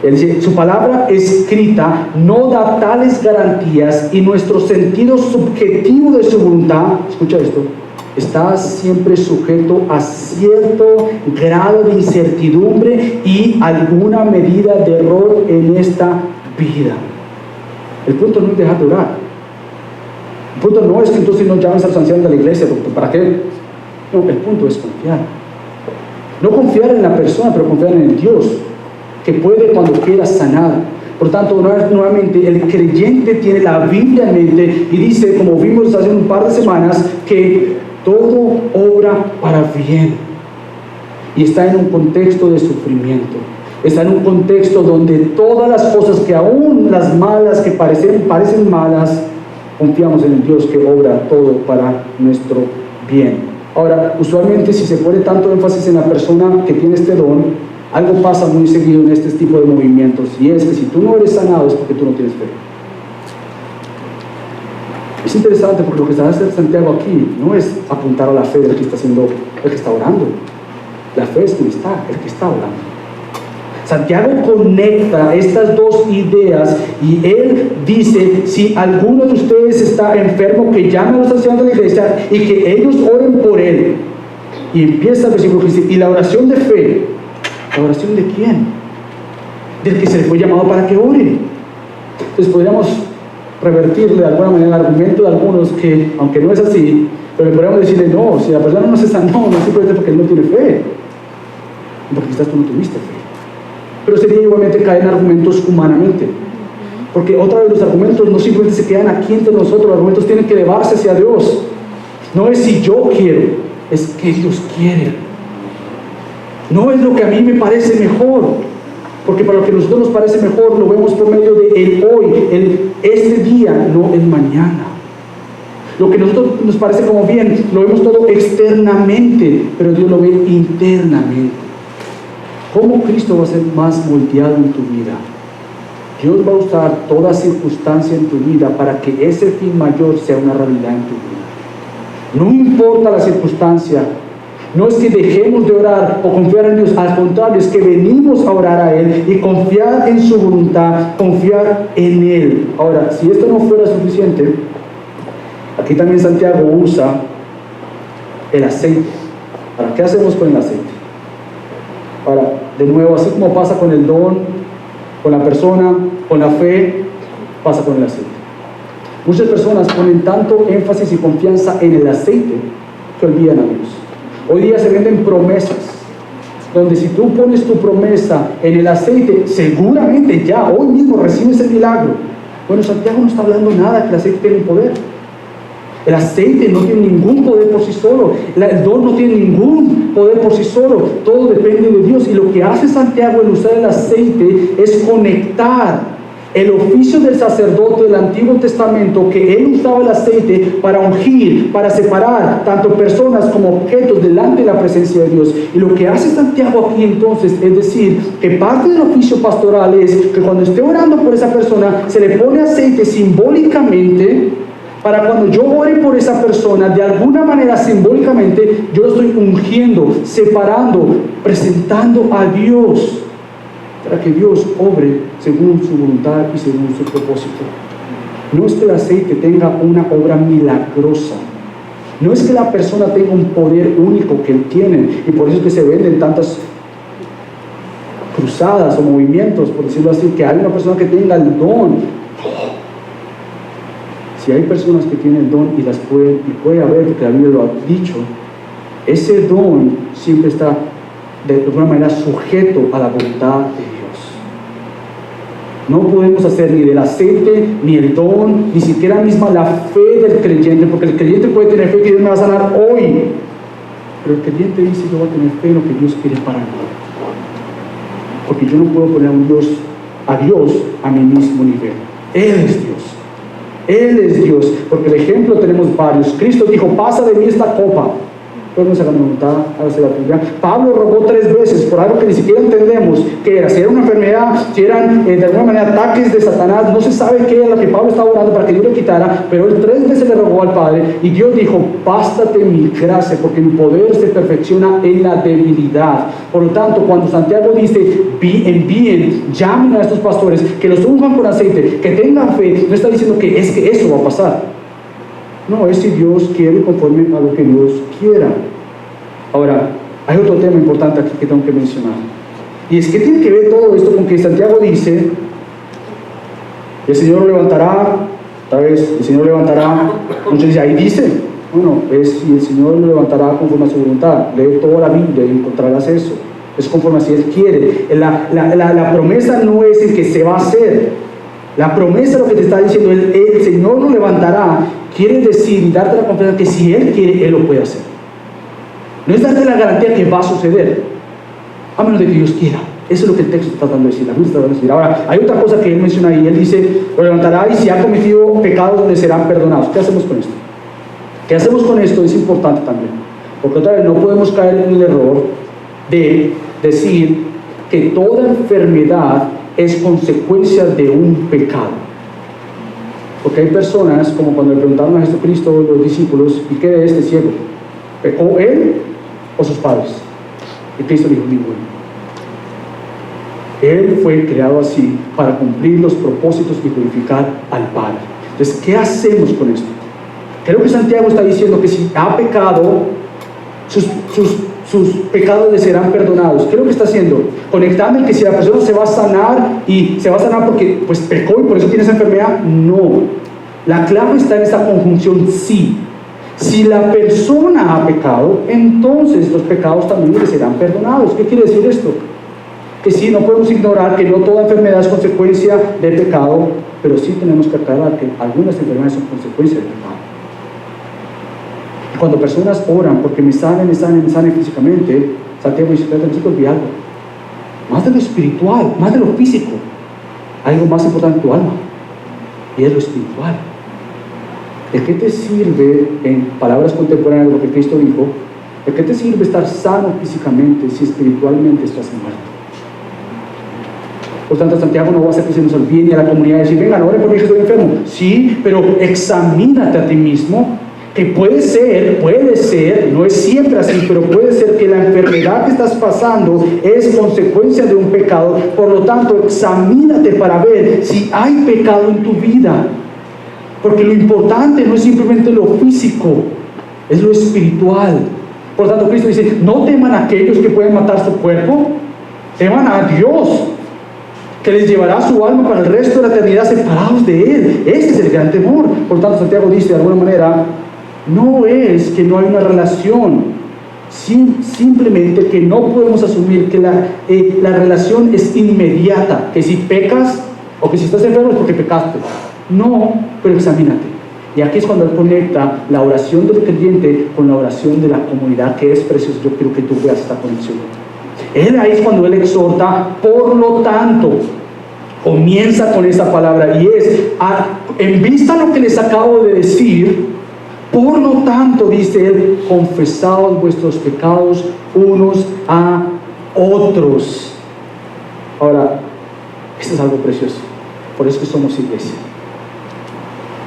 dice, su palabra escrita no da tales garantías y nuestro sentido subjetivo de su voluntad, escucha esto, está siempre sujeto a cierto grado de incertidumbre y alguna medida de error en esta vida. El punto no es dejar de orar. El punto no es que entonces no llames a los ancianos de la iglesia, ¿para qué? No, el punto es confiar. No confiar en la persona, pero confiar en el Dios, que puede cuando quiera sanar. Por tanto, nuevamente, el creyente tiene la Biblia en mente y dice, como vimos hace un par de semanas, que todo obra para bien. Y está en un contexto de sufrimiento. Está en un contexto donde todas las cosas que aún las malas, que parecen malas, confiamos en el Dios que obra todo para nuestro bien. Ahora, usualmente si se pone tanto énfasis en la persona que tiene este don, algo pasa muy seguido en este tipo de movimientos, y es que si tú no eres sanado es porque tú no tienes fe. Es interesante porque lo que está haciendo Santiago aquí no es apuntar a la fe del que está haciendo, el que está orando. La fe es el que está orando. Santiago conecta estas dos ideas y él dice, si alguno de ustedes está enfermo, que llame a los ancianos de la iglesia y que ellos oren por él. Y empieza el versículo que dice, y la oración de fe, ¿la oración de quién? Del que se le fue llamado para que ore. Entonces podríamos revertirle de alguna manera el argumento de algunos que, aunque no es así, pero podríamos decirle, no, si la persona no se sanó, no es simplemente porque él no tiene fe, porque quizás tú no tuviste fe. Pero sería igualmente caer en argumentos humanamente, porque otra vez los argumentos no simplemente se quedan aquí entre nosotros, los argumentos tienen que elevarse hacia Dios. No es si yo quiero, es que Dios quiere. No es lo que a mí me parece mejor, porque para lo que a nosotros nos parece mejor lo vemos por medio de el hoy, este día, no el mañana. Lo que a nosotros nos parece como bien, lo vemos todo externamente, pero Dios lo ve internamente. ¿Cómo Cristo va a ser más moldeado en tu vida? Dios va a usar toda circunstancia en tu vida para que ese fin mayor sea una realidad en tu vida. No importa la circunstancia, no es que dejemos de orar o confiar en Dios, al contrario, es que venimos a orar a Él y confiar en su voluntad, confiar en Él. Ahora, si esto no fuera suficiente, aquí también Santiago usa el aceite. ¿Para qué hacemos con el aceite? Ahora, de nuevo, así como pasa con el don, con la persona, con la fe, pasa con el aceite. Muchas personas ponen tanto énfasis y confianza en el aceite que olvidan a Dios. Hoy día se venden promesas, donde si tú pones tu promesa en el aceite, seguramente ya hoy mismo recibes el milagro. Bueno, Santiago no está hablando nada que el aceite tiene un poder. El aceite no tiene ningún poder por sí solo. El don no tiene ningún poder por sí solo. Todo depende de Dios. Y lo que hace Santiago al usar el aceite es conectar el oficio del sacerdote del Antiguo Testamento, que él usaba el aceite para ungir, para separar tanto personas como objetos delante de la presencia de Dios. Y lo que hace Santiago aquí entonces es decir que parte del oficio pastoral es que cuando esté orando por esa persona se le pone aceite simbólicamente, para cuando yo ore por esa persona, de alguna manera simbólicamente, yo estoy ungiendo, separando, presentando a Dios, para que Dios obre según su voluntad y según su propósito. No es que el aceite tenga una obra milagrosa, no es que la persona tenga un poder único que él tiene, y por eso es que se venden tantas cruzadas o movimientos, por decirlo así, que hay una persona que tenga el don. Si hay personas que tienen el don y las puede haber, porque la Biblia lo ha dicho, ese don siempre está de alguna manera sujeto a la voluntad de Dios. No podemos hacer ni del aceite, ni el don, ni siquiera misma la fe del creyente, porque el creyente puede tener fe que Dios me va a sanar hoy, Pero el creyente dice, yo voy a tener fe en lo que Dios quiere para mí. Porque yo no puedo poner a Dios a mi mismo nivel. Él es Dios. Él es Dios. Porque el ejemplo tenemos varios. Cristo dijo, pasa de mí esta copa. Pero no se la voluntad, hágase la tuya. Pablo rogó 3 veces por algo que ni siquiera entendemos qué era. Si era una enfermedad, si eran de alguna manera ataques de Satanás, no se sabe qué era lo que Pablo estaba orando para que Dios le quitara, pero él 3 veces le rogó al Padre y Dios dijo, bástate mi gracia, porque mi poder se perfecciona en la debilidad. Por lo tanto, cuando Santiago dice, envíen, llamen a estos pastores, que los unjan con aceite, que tengan fe, no está diciendo que es que eso va a pasar. No, es si Dios quiere conforme a lo que Dios quiera. Ahora, hay otro tema importante aquí que tengo que mencionar. Y es que tiene que ver todo esto con que Santiago dice, el Señor lo levantará, otra vez, el Señor lo levantará. Muchos dicen, ahí dice, bueno, es si el Señor lo levantará conforme a su voluntad. Lee toda la Biblia y encontrarás eso. Es conforme a si Él quiere. La promesa no es el que se va a hacer. La promesa, lo que te está diciendo, el Señor lo levantará. Quiere decir y darte la confianza que si Él quiere, Él lo puede hacer. No es darte la garantía que va a suceder, a menos de que Dios quiera. Eso es lo que el texto está tratando de decir, la Biblia está tratando de decir. Ahora, hay otra cosa que Él menciona ahí. Él dice, lo levantará y si ha cometido pecados, le serán perdonados. ¿Qué hacemos con esto? ¿Qué hacemos con esto? Es importante también. Porque otra vez no podemos caer en el error de decir que toda enfermedad es consecuencia de un pecado. Porque hay personas, como cuando le preguntaron a Jesucristo los discípulos, ¿y qué de este ciego? ¿Pecó él o sus padres? Y Cristo dijo, ninguno. Él fue creado así para cumplir los propósitos y glorificar al Padre. Entonces, ¿qué hacemos con esto? Creo que Santiago está diciendo que si ha pecado, sus pecados le serán perdonados. ¿Qué es lo que está haciendo? Conectando en que si la persona se va a sanar y se va a sanar porque pues pecó y por eso tiene esa enfermedad, no. La clave está en esa conjunción sí. Si la persona ha pecado, entonces los pecados también le serán perdonados. ¿Qué quiere decir esto? Que sí, no podemos ignorar que no toda enfermedad es consecuencia de pecado, pero sí tenemos que aclarar que algunas enfermedades son consecuencia de pecado. Cuando personas oran porque me sanen físicamente, Santiago dice, tenemos que olvidar algo. Más de lo espiritual, más de lo físico. Hay algo más importante en tu alma, y es lo espiritual. ¿De qué te sirve, en palabras contemporáneas de lo que Cristo dijo, de qué te sirve estar sano físicamente si espiritualmente estás muerto? Por tanto, Santiago no va a hacer que se nos olvide a la comunidad y decir, vengan, oren por mí que estoy enfermo. Sí, pero examínate a ti mismo, que puede ser, no es siempre así, pero puede ser que la enfermedad que estás pasando es consecuencia de un pecado. Por lo tanto, examínate para ver si hay pecado en tu vida. Porque lo importante no es simplemente lo físico, es lo espiritual. Por lo tanto, Cristo dice, no teman a aquellos que pueden matar su cuerpo, teman a Dios, que les llevará su alma para el resto de la eternidad separados de Él. Este es el gran temor. Por lo tanto, Santiago dice de alguna manera, no es que no hay una relación, simplemente que no podemos asumir que la relación es inmediata, que si pecas o que si estás enfermo es porque pecaste. No, pero examínate. Y aquí es cuando Él conecta la oración del creyente con la oración de la comunidad, que es precioso. Yo quiero que tú veas esta conexión. Ahí es cuando Él exhorta, por lo tanto, comienza con esta palabra y es, en vista de lo que les acabo de decir, por lo tanto, dice Él, confesaos vuestros pecados unos a otros. Ahora, esto es algo precioso. Por eso es que somos iglesia.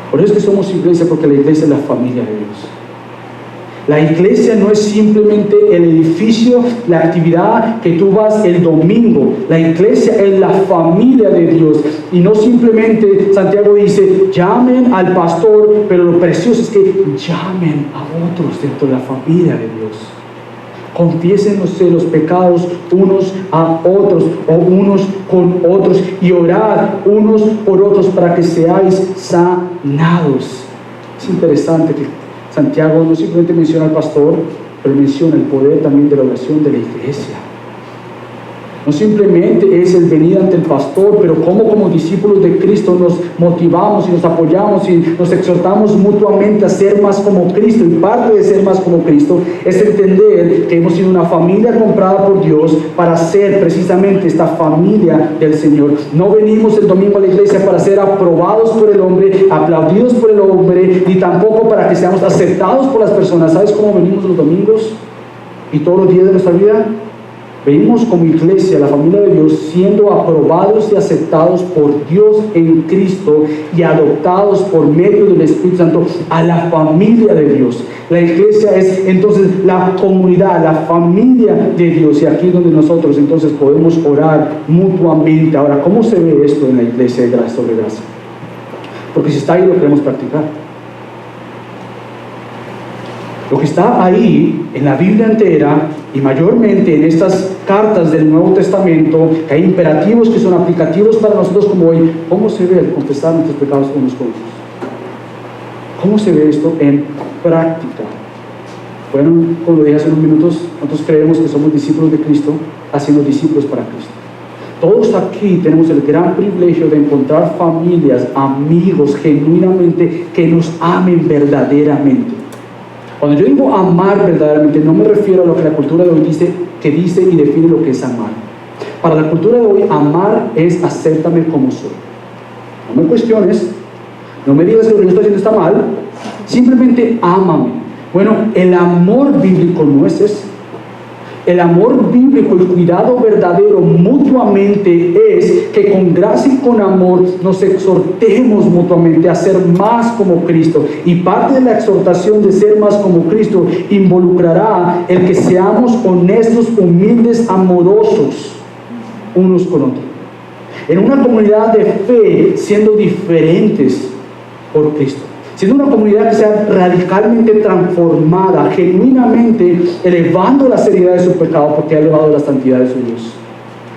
Por eso es que somos iglesia, porque la iglesia es la familia de Dios. La iglesia no es simplemente el edificio, la actividad que tú vas el domingo. La iglesia es la familia de Dios. Y no simplemente, Santiago dice, llamen al pastor, pero lo precioso es que llamen a otros dentro de la familia de Dios. Confiésense los pecados unos a otros o unos con otros y orad unos por otros para que seáis sanados. Es interesante que Santiago no simplemente menciona al pastor, pero menciona el poder también de la oración de la iglesia. No simplemente es el venir ante el pastor, pero cómo como discípulos de Cristo nos motivamos y nos apoyamos y nos exhortamos mutuamente a ser más como Cristo. Y parte de ser más como Cristo es entender que hemos sido una familia comprada por Dios para ser precisamente esta familia del Señor. No venimos el domingo a la iglesia para ser aprobados por el hombre, aplaudidos por el hombre, ni tampoco para que seamos aceptados por las personas. ¿Sabes cómo venimos los domingos y todos los días de nuestra vida? Venimos como iglesia, la familia de Dios, siendo aprobados y aceptados por Dios en Cristo y adoptados por medio del Espíritu Santo a la familia de Dios. La iglesia es entonces la comunidad, la familia de Dios, y aquí es donde nosotros entonces podemos orar mutuamente. Ahora, ¿cómo se ve esto en la iglesia de Gracia sobre Gracia? Porque si está ahí lo queremos practicar. Lo que está ahí en la Biblia entera y mayormente en estas cartas del Nuevo Testamento, que hay imperativos que son aplicativos para nosotros como hoy. ¿Cómo se ve el confesar nuestros pecados unos con otros? ¿Cómo se ve esto en práctica? Bueno, como lo dije hace unos minutos, nosotros creemos que somos discípulos de Cristo, haciendo discípulos para Cristo. Todos aquí tenemos el gran privilegio de encontrar familias, amigos genuinamente que nos amen verdaderamente. Cuando yo digo amar verdaderamente, no me refiero a lo que la cultura de hoy dice y define lo que es amar. Para la cultura de hoy, amar es acéptame como soy. No me cuestiones, no me digas que lo que yo estoy haciendo está mal, simplemente ámame. Bueno, el amor bíblico no es eso. El amor bíblico, el cuidado verdadero mutuamente es que con gracia y con amor nos exhortemos mutuamente a ser más como Cristo. Y parte de la exhortación de ser más como Cristo involucrará el que seamos honestos, humildes, amorosos unos con otros. En una comunidad de fe, siendo diferentes por Cristo. Siendo una comunidad que sea radicalmente transformada, genuinamente elevando la seriedad de su pecado porque ha elevado la santidad de su Dios.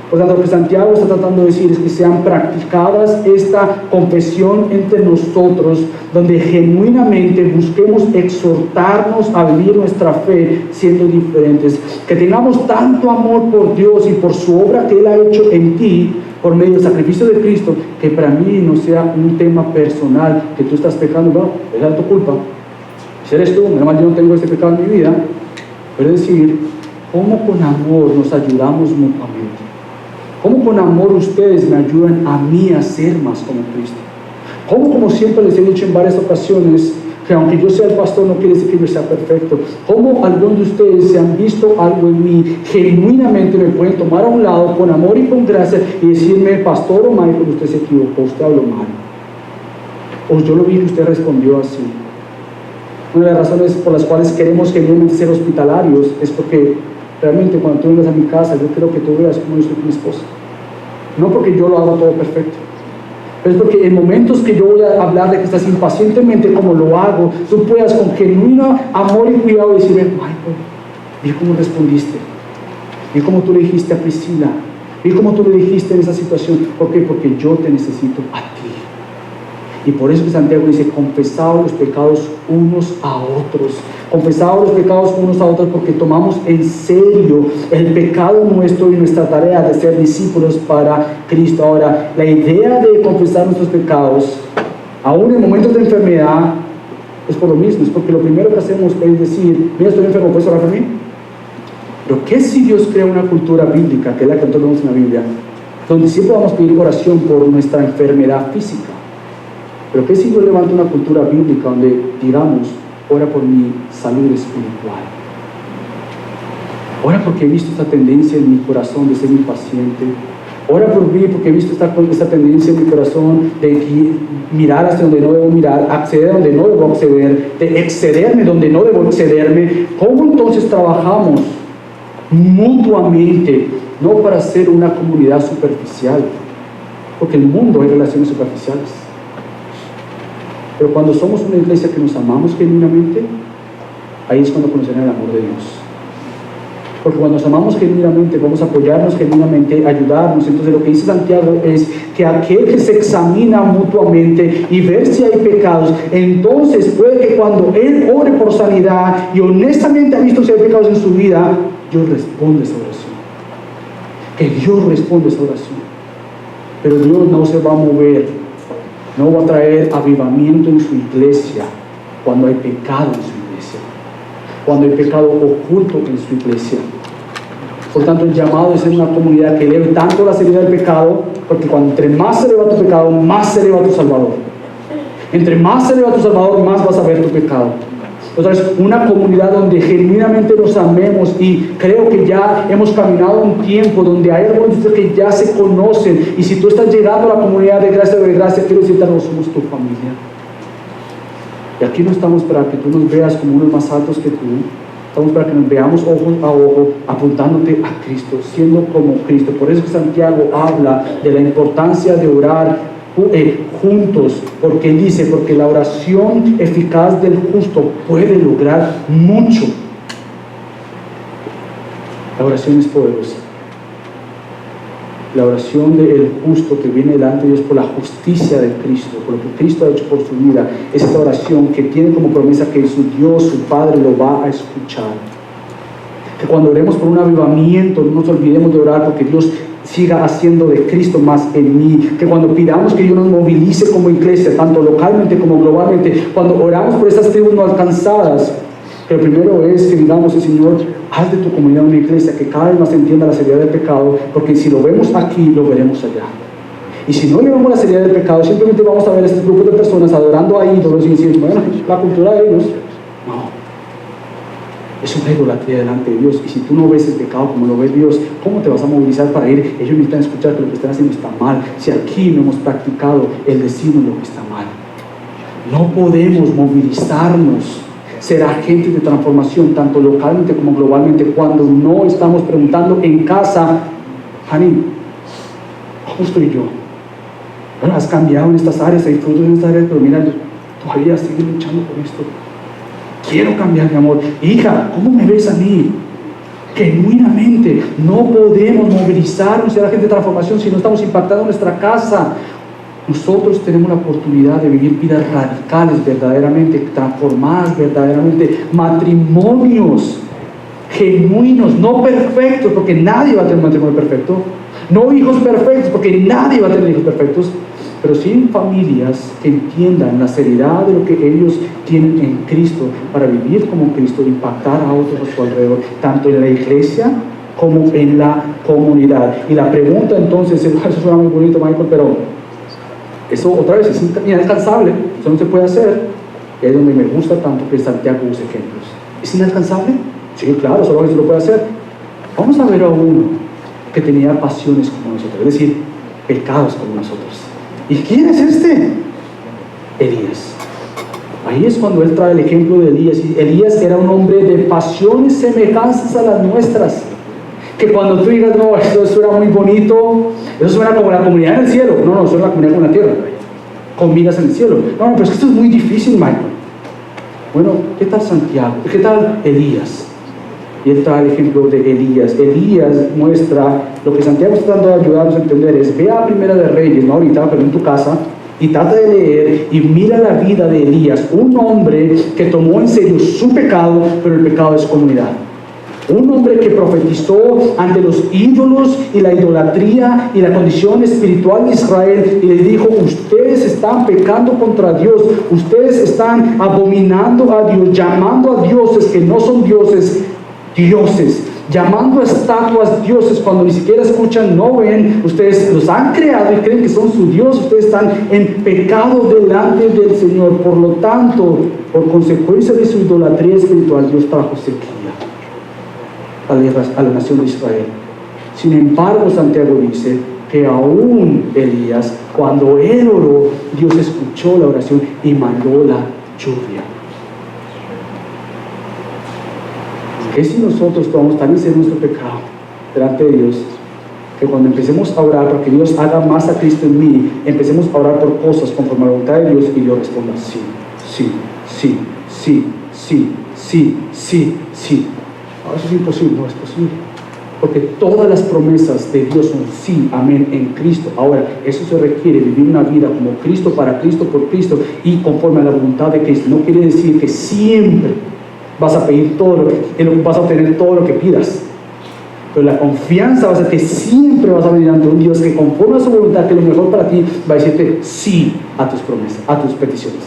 Por tanto, lo que Santiago está tratando de decir es que sean practicadas esta confesión entre nosotros, donde genuinamente busquemos exhortarnos a vivir nuestra fe siendo diferentes. Que tengamos tanto amor por Dios y por su obra que Él ha hecho en ti, por medio del sacrificio de Cristo, que para mí no sea un tema personal, que tú estás pecando, no, es tu culpa. Si eres tú, menos mal yo no tengo este pecado en mi vida, pero es decir, ¿cómo con amor nos ayudamos mutuamente? ¿Cómo con amor ustedes me ayudan a mí a ser más como Cristo? ¿Cómo, como siempre les he dicho en varias ocasiones, que aunque yo sea el pastor no quiere decir que yo sea perfecto? ¿Cómo algunos de ustedes se han visto algo en mí, genuinamente me pueden tomar a un lado con amor y con gracia y decirme, pastor o Michael, usted se equivocó, usted habló mal? O yo lo vi que usted respondió así. Una de las razones por las cuales queremos genuinamente ser hospitalarios es porque realmente cuando tú vengas a mi casa, yo quiero que tú veas cómo yo estoy con mi esposa. No porque yo lo hago todo perfecto, pero es porque en momentos que yo voy a hablar de que estás impacientemente como lo hago, tú puedas con genuino amor y cuidado decirme, Michael, vi cómo respondiste, vi cómo tú le dijiste a Priscila, vi cómo tú le dijiste en esa situación. ¿Por qué? Porque yo te necesito a ti. Y por eso que Santiago dice, confesaos los pecados unos a otros. Confesaos los pecados unos a otros porque tomamos en serio el pecado nuestro y nuestra tarea de ser discípulos para Cristo. Ahora, la idea de confesar nuestros pecados, aún en momentos de enfermedad, es por lo mismo. Es porque lo primero que hacemos es decir, mira, estoy enfermo, ¿puedes orar por mí? Pero ¿qué si Dios crea una cultura bíblica, que es la que nosotros vemos en la Biblia, donde siempre vamos a pedir oración por nuestra enfermedad física? Pero ¿qué si yo levanto una cultura bíblica donde digamos, ora por mi salud espiritual? Ora porque he visto esta tendencia en mi corazón de ser impaciente. Ora por mí porque he visto esta tendencia en mi corazón de mirar hacia donde no debo mirar, acceder a donde no debo acceder, de excederme donde no debo excederme. ¿Cómo entonces trabajamos mutuamente? No para ser una comunidad superficial, porque en el mundo hay relaciones superficiales. Pero cuando somos una iglesia que nos amamos genuinamente, ahí es cuando conocerán el amor de Dios. Porque cuando nos amamos genuinamente, vamos a apoyarnos genuinamente, ayudarnos. Entonces lo que dice Santiago es que aquel que se examina mutuamente y ver si hay pecados, entonces puede que cuando él ore por sanidad y honestamente ha visto si hay pecados en su vida, Dios responde esa oración. que Dios responde esa oración. Pero Dios no se va a mover, no va a traer avivamiento en su iglesia cuando hay pecado en su iglesia, cuando hay pecado oculto en su iglesia. Por tanto, el llamado es ser una comunidad que eleve tanto la seriedad del pecado, porque entre más se eleva tu pecado, más se eleva tu Salvador. Entre más se eleva tu Salvador, más vas a ver tu pecado. Otra vez, una comunidad donde genuinamente nos amemos, y creo que ya hemos caminado un tiempo donde hay algunos de ustedes que ya se conocen, y si tú estás llegando a la comunidad de gracia, quiero decirte, no somos tu familia. Y aquí no estamos para que tú nos veas como unos más altos que tú, estamos para que nos veamos ojo a ojo, apuntándote a Cristo, siendo como Cristo. Por eso Santiago habla de la importancia de orar juntos, porque dice, porque la oración eficaz del justo puede lograr mucho. La oración es poderosa. La oración del justo que viene delante de Dios por la justicia de Cristo, por lo que Cristo ha hecho por su vida, es esta oración que tiene como promesa que su Dios, su Padre, lo va a escuchar. Que cuando oremos por un avivamiento, no nos olvidemos de orar porque Dios siga haciendo de Cristo más en mí. Que cuando pidamos que Dios nos movilice como iglesia, tanto localmente como globalmente, cuando oramos por esas tribus no alcanzadas, que lo primero es que digamos, Señor, haz de tu comunidad una iglesia que cada vez más entienda la seriedad del pecado, porque si lo vemos aquí, lo veremos allá. Y si no le vemos la seriedad del pecado, simplemente vamos a ver a este grupo de personas adorando a ídolos y decir, bueno, la cultura de ellos. No. Es una idolatría delante de Dios. Y si tú no ves el pecado como lo ve Dios, ¿cómo te vas a movilizar para ir? Ellos necesitan escuchar que lo que están haciendo está mal. Si aquí no hemos practicado el decirnos lo que está mal, no podemos movilizarnos, ser agentes de transformación, tanto localmente como globalmente, cuando no estamos preguntando en casa, Hani, ¿cómo estoy yo? Bueno, has cambiado en estas áreas, hay frutos en estas áreas, pero mira, todavía sigues luchando por esto. Quiero cambiar, mi amor. Hija, ¿cómo me ves a mí? Genuinamente, no podemos movilizarnos, ser agentes de transformación si no estamos impactando nuestra casa. Nosotros tenemos la oportunidad de vivir vidas radicales, verdaderamente transformadas, verdaderamente matrimonios genuinos, no perfectos, porque nadie va a tener un matrimonio perfecto, no hijos perfectos, porque nadie va a tener hijos perfectos, pero sí familias que entiendan la seriedad de lo que ellos tienen en Cristo para vivir como Cristo, impactar a otros a su alrededor, tanto en la iglesia como en la comunidad. Y la pregunta entonces, eso suena muy bonito, Michael, pero eso otra vez es inalcanzable, eso no se puede hacer. Y es donde me gusta tanto que Santiago use ejemplos. ¿Es inalcanzable? Sí, claro, solo eso lo puede hacer. Vamos a ver a uno que tenía pasiones como nosotros, es decir, pecados como nosotros. ¿Y quién es este? Elías. Ahí es cuando él trae el ejemplo de Elías. Y Elías era un hombre de pasiones semejantes a las nuestras. Que cuando tú digas, no, eso era muy bonito, eso suena como la comunidad en el cielo. No, suena la comunidad con la tierra, con vidas en el cielo. No, pero es que esto es muy difícil, Michael. Bueno, ¿qué tal Santiago? ¿Qué tal Elías? Y él trae el ejemplo de Elías. Elías muestra lo que Santiago está tratando de ayudarnos a entender es, ve a Primera de Reyes, no ahorita, pero en tu casa, y trata de leer y mira la vida de Elías, un hombre que tomó en serio su pecado, pero el pecado es comunidad. Un hombre que profetizó ante los ídolos y la idolatría y la condición espiritual de Israel y les dijo, ustedes están pecando contra Dios, ustedes están abominando a Dios, llamando a dioses que no son dioses, dioses, llamando a estatuas dioses cuando ni siquiera escuchan, no ven, ustedes los han creado y creen que son su Dios, ustedes están en pecado delante del Señor. Por lo tanto, por consecuencia de su idolatría espiritual, Dios trajo sequía a la nación de Israel. Sin embargo, Santiago dice que aún Elías, cuando él oró, Dios escuchó la oración y mandó la lluvia. ¿Qué si nosotros podamos también ser nuestro pecado delante de Dios? Que cuando empecemos a orar para que Dios haga más a Cristo en mí, empecemos a orar por cosas conforme a la voluntad de Dios y Dios responda sí, sí, sí, sí, sí, sí, sí, sí. Ahora eso es imposible, no es posible. Porque todas las promesas de Dios son sí, amén, en Cristo. Ahora, eso se requiere vivir una vida como Cristo, para Cristo, por Cristo y conforme a la voluntad de Cristo. No quiere decir que siempre vas a pedir todo lo que, vas a obtener todo lo que pidas. Pero la confianza va a ser que siempre vas a venir ante un Dios que conforme a su voluntad, que lo mejor para ti, va a decirte sí a tus promesas, a tus peticiones.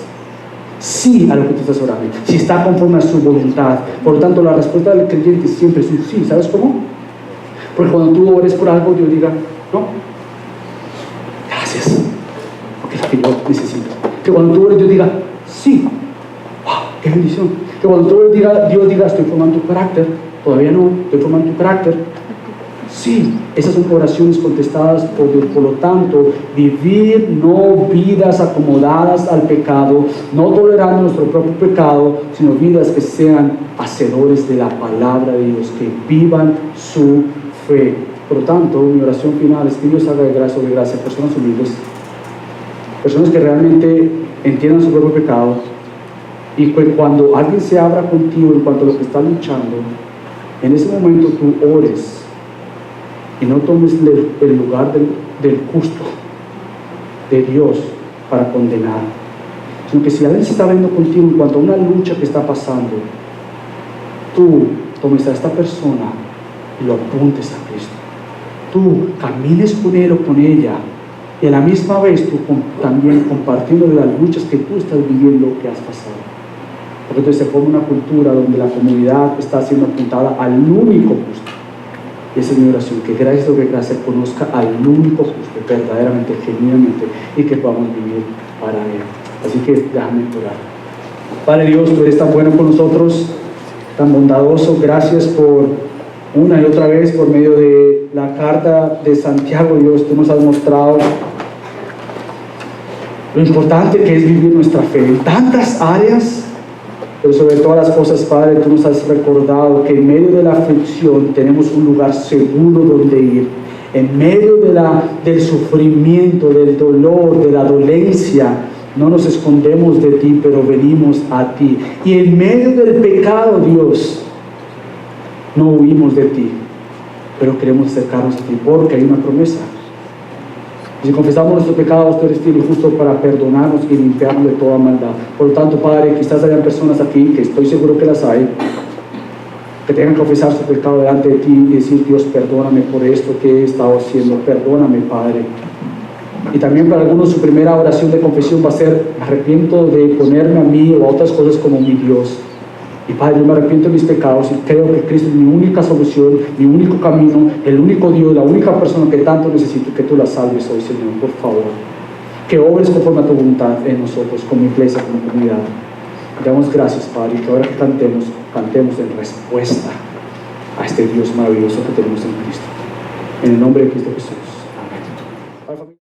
Sí a lo que tú estás orando. Si está conforme a su voluntad. Por lo tanto, la respuesta del creyente siempre es un sí. ¿Sabes cómo? Porque cuando tú ores por algo, Dios diga, no, gracias, porque es lo que yo necesito. Que cuando tú ores, Dios diga, sí, wow, qué bendición. Que cuando tú ores, Dios diga, estoy formando tu carácter. Todavía no, estoy formando tu carácter. Sí, esas son oraciones contestadas por Dios. Por lo tanto, vivir no vidas acomodadas al pecado, no tolerando nuestro propio pecado, sino vidas que sean hacedores de la palabra de Dios, que vivan su fe. Por lo tanto, mi oración final es que Dios haga de gracia sobre gracia personas humildes, personas que realmente entiendan su propio pecado, y que cuando alguien se abra contigo en cuanto a lo que está luchando, en ese momento tú ores y no tomes el lugar del justo, de Dios, para condenar, sino que si alguien se está viendo contigo en cuanto a una lucha que está pasando, tú tomes a esta persona y lo apuntes a Cristo. Tú camines con él o con ella, y a la misma vez tú también compartiendo de las luchas que tú estás viviendo, que has pasado. Porque entonces se forma una cultura donde la comunidad está siendo apuntada al único justo. Y esa es mi oración, que gracias a gracia conozca al único justo, verdaderamente, genuinamente, y que podamos vivir para él. Así que déjame orar. Padre Dios, tú eres tan bueno con nosotros, tan bondadoso. Gracias por una y otra vez, por medio de la carta de Santiago, Dios, tú nos has mostrado lo importante que es vivir nuestra fe en tantas áreas. Pero sobre todas las cosas, Padre, tú nos has recordado que en medio de la aflicción tenemos un lugar seguro donde ir. En medio del sufrimiento, del dolor, de la dolencia, no nos escondemos de ti, pero venimos a ti. Y en medio del pecado, Dios, no huimos de ti, pero queremos acercarnos a ti porque hay una promesa. Si confesamos nuestros pecados, tú eres fiel y justo para perdonarnos y limpiarnos de toda maldad. Por lo tanto, Padre, quizás hayan personas aquí, que estoy seguro que las hay, que tengan que confesar su pecado delante de ti y decir, Dios, perdóname por esto que he estado haciendo, perdóname, Padre. Y también para algunos su primera oración de confesión va a ser, me arrepiento de ponerme a mí o a otras cosas como mi Dios. Y Padre, yo me arrepiento de mis pecados y creo que Cristo es mi única solución, mi único camino, el único Dios, la única persona que tanto necesito, que tú la salves hoy, Señor, por favor. Que obres conforme a tu voluntad en nosotros, como iglesia, como comunidad. Te damos gracias, Padre, y que ahora que cantemos en respuesta a este Dios maravilloso que tenemos en Cristo. En el nombre de Cristo Jesús. Amén.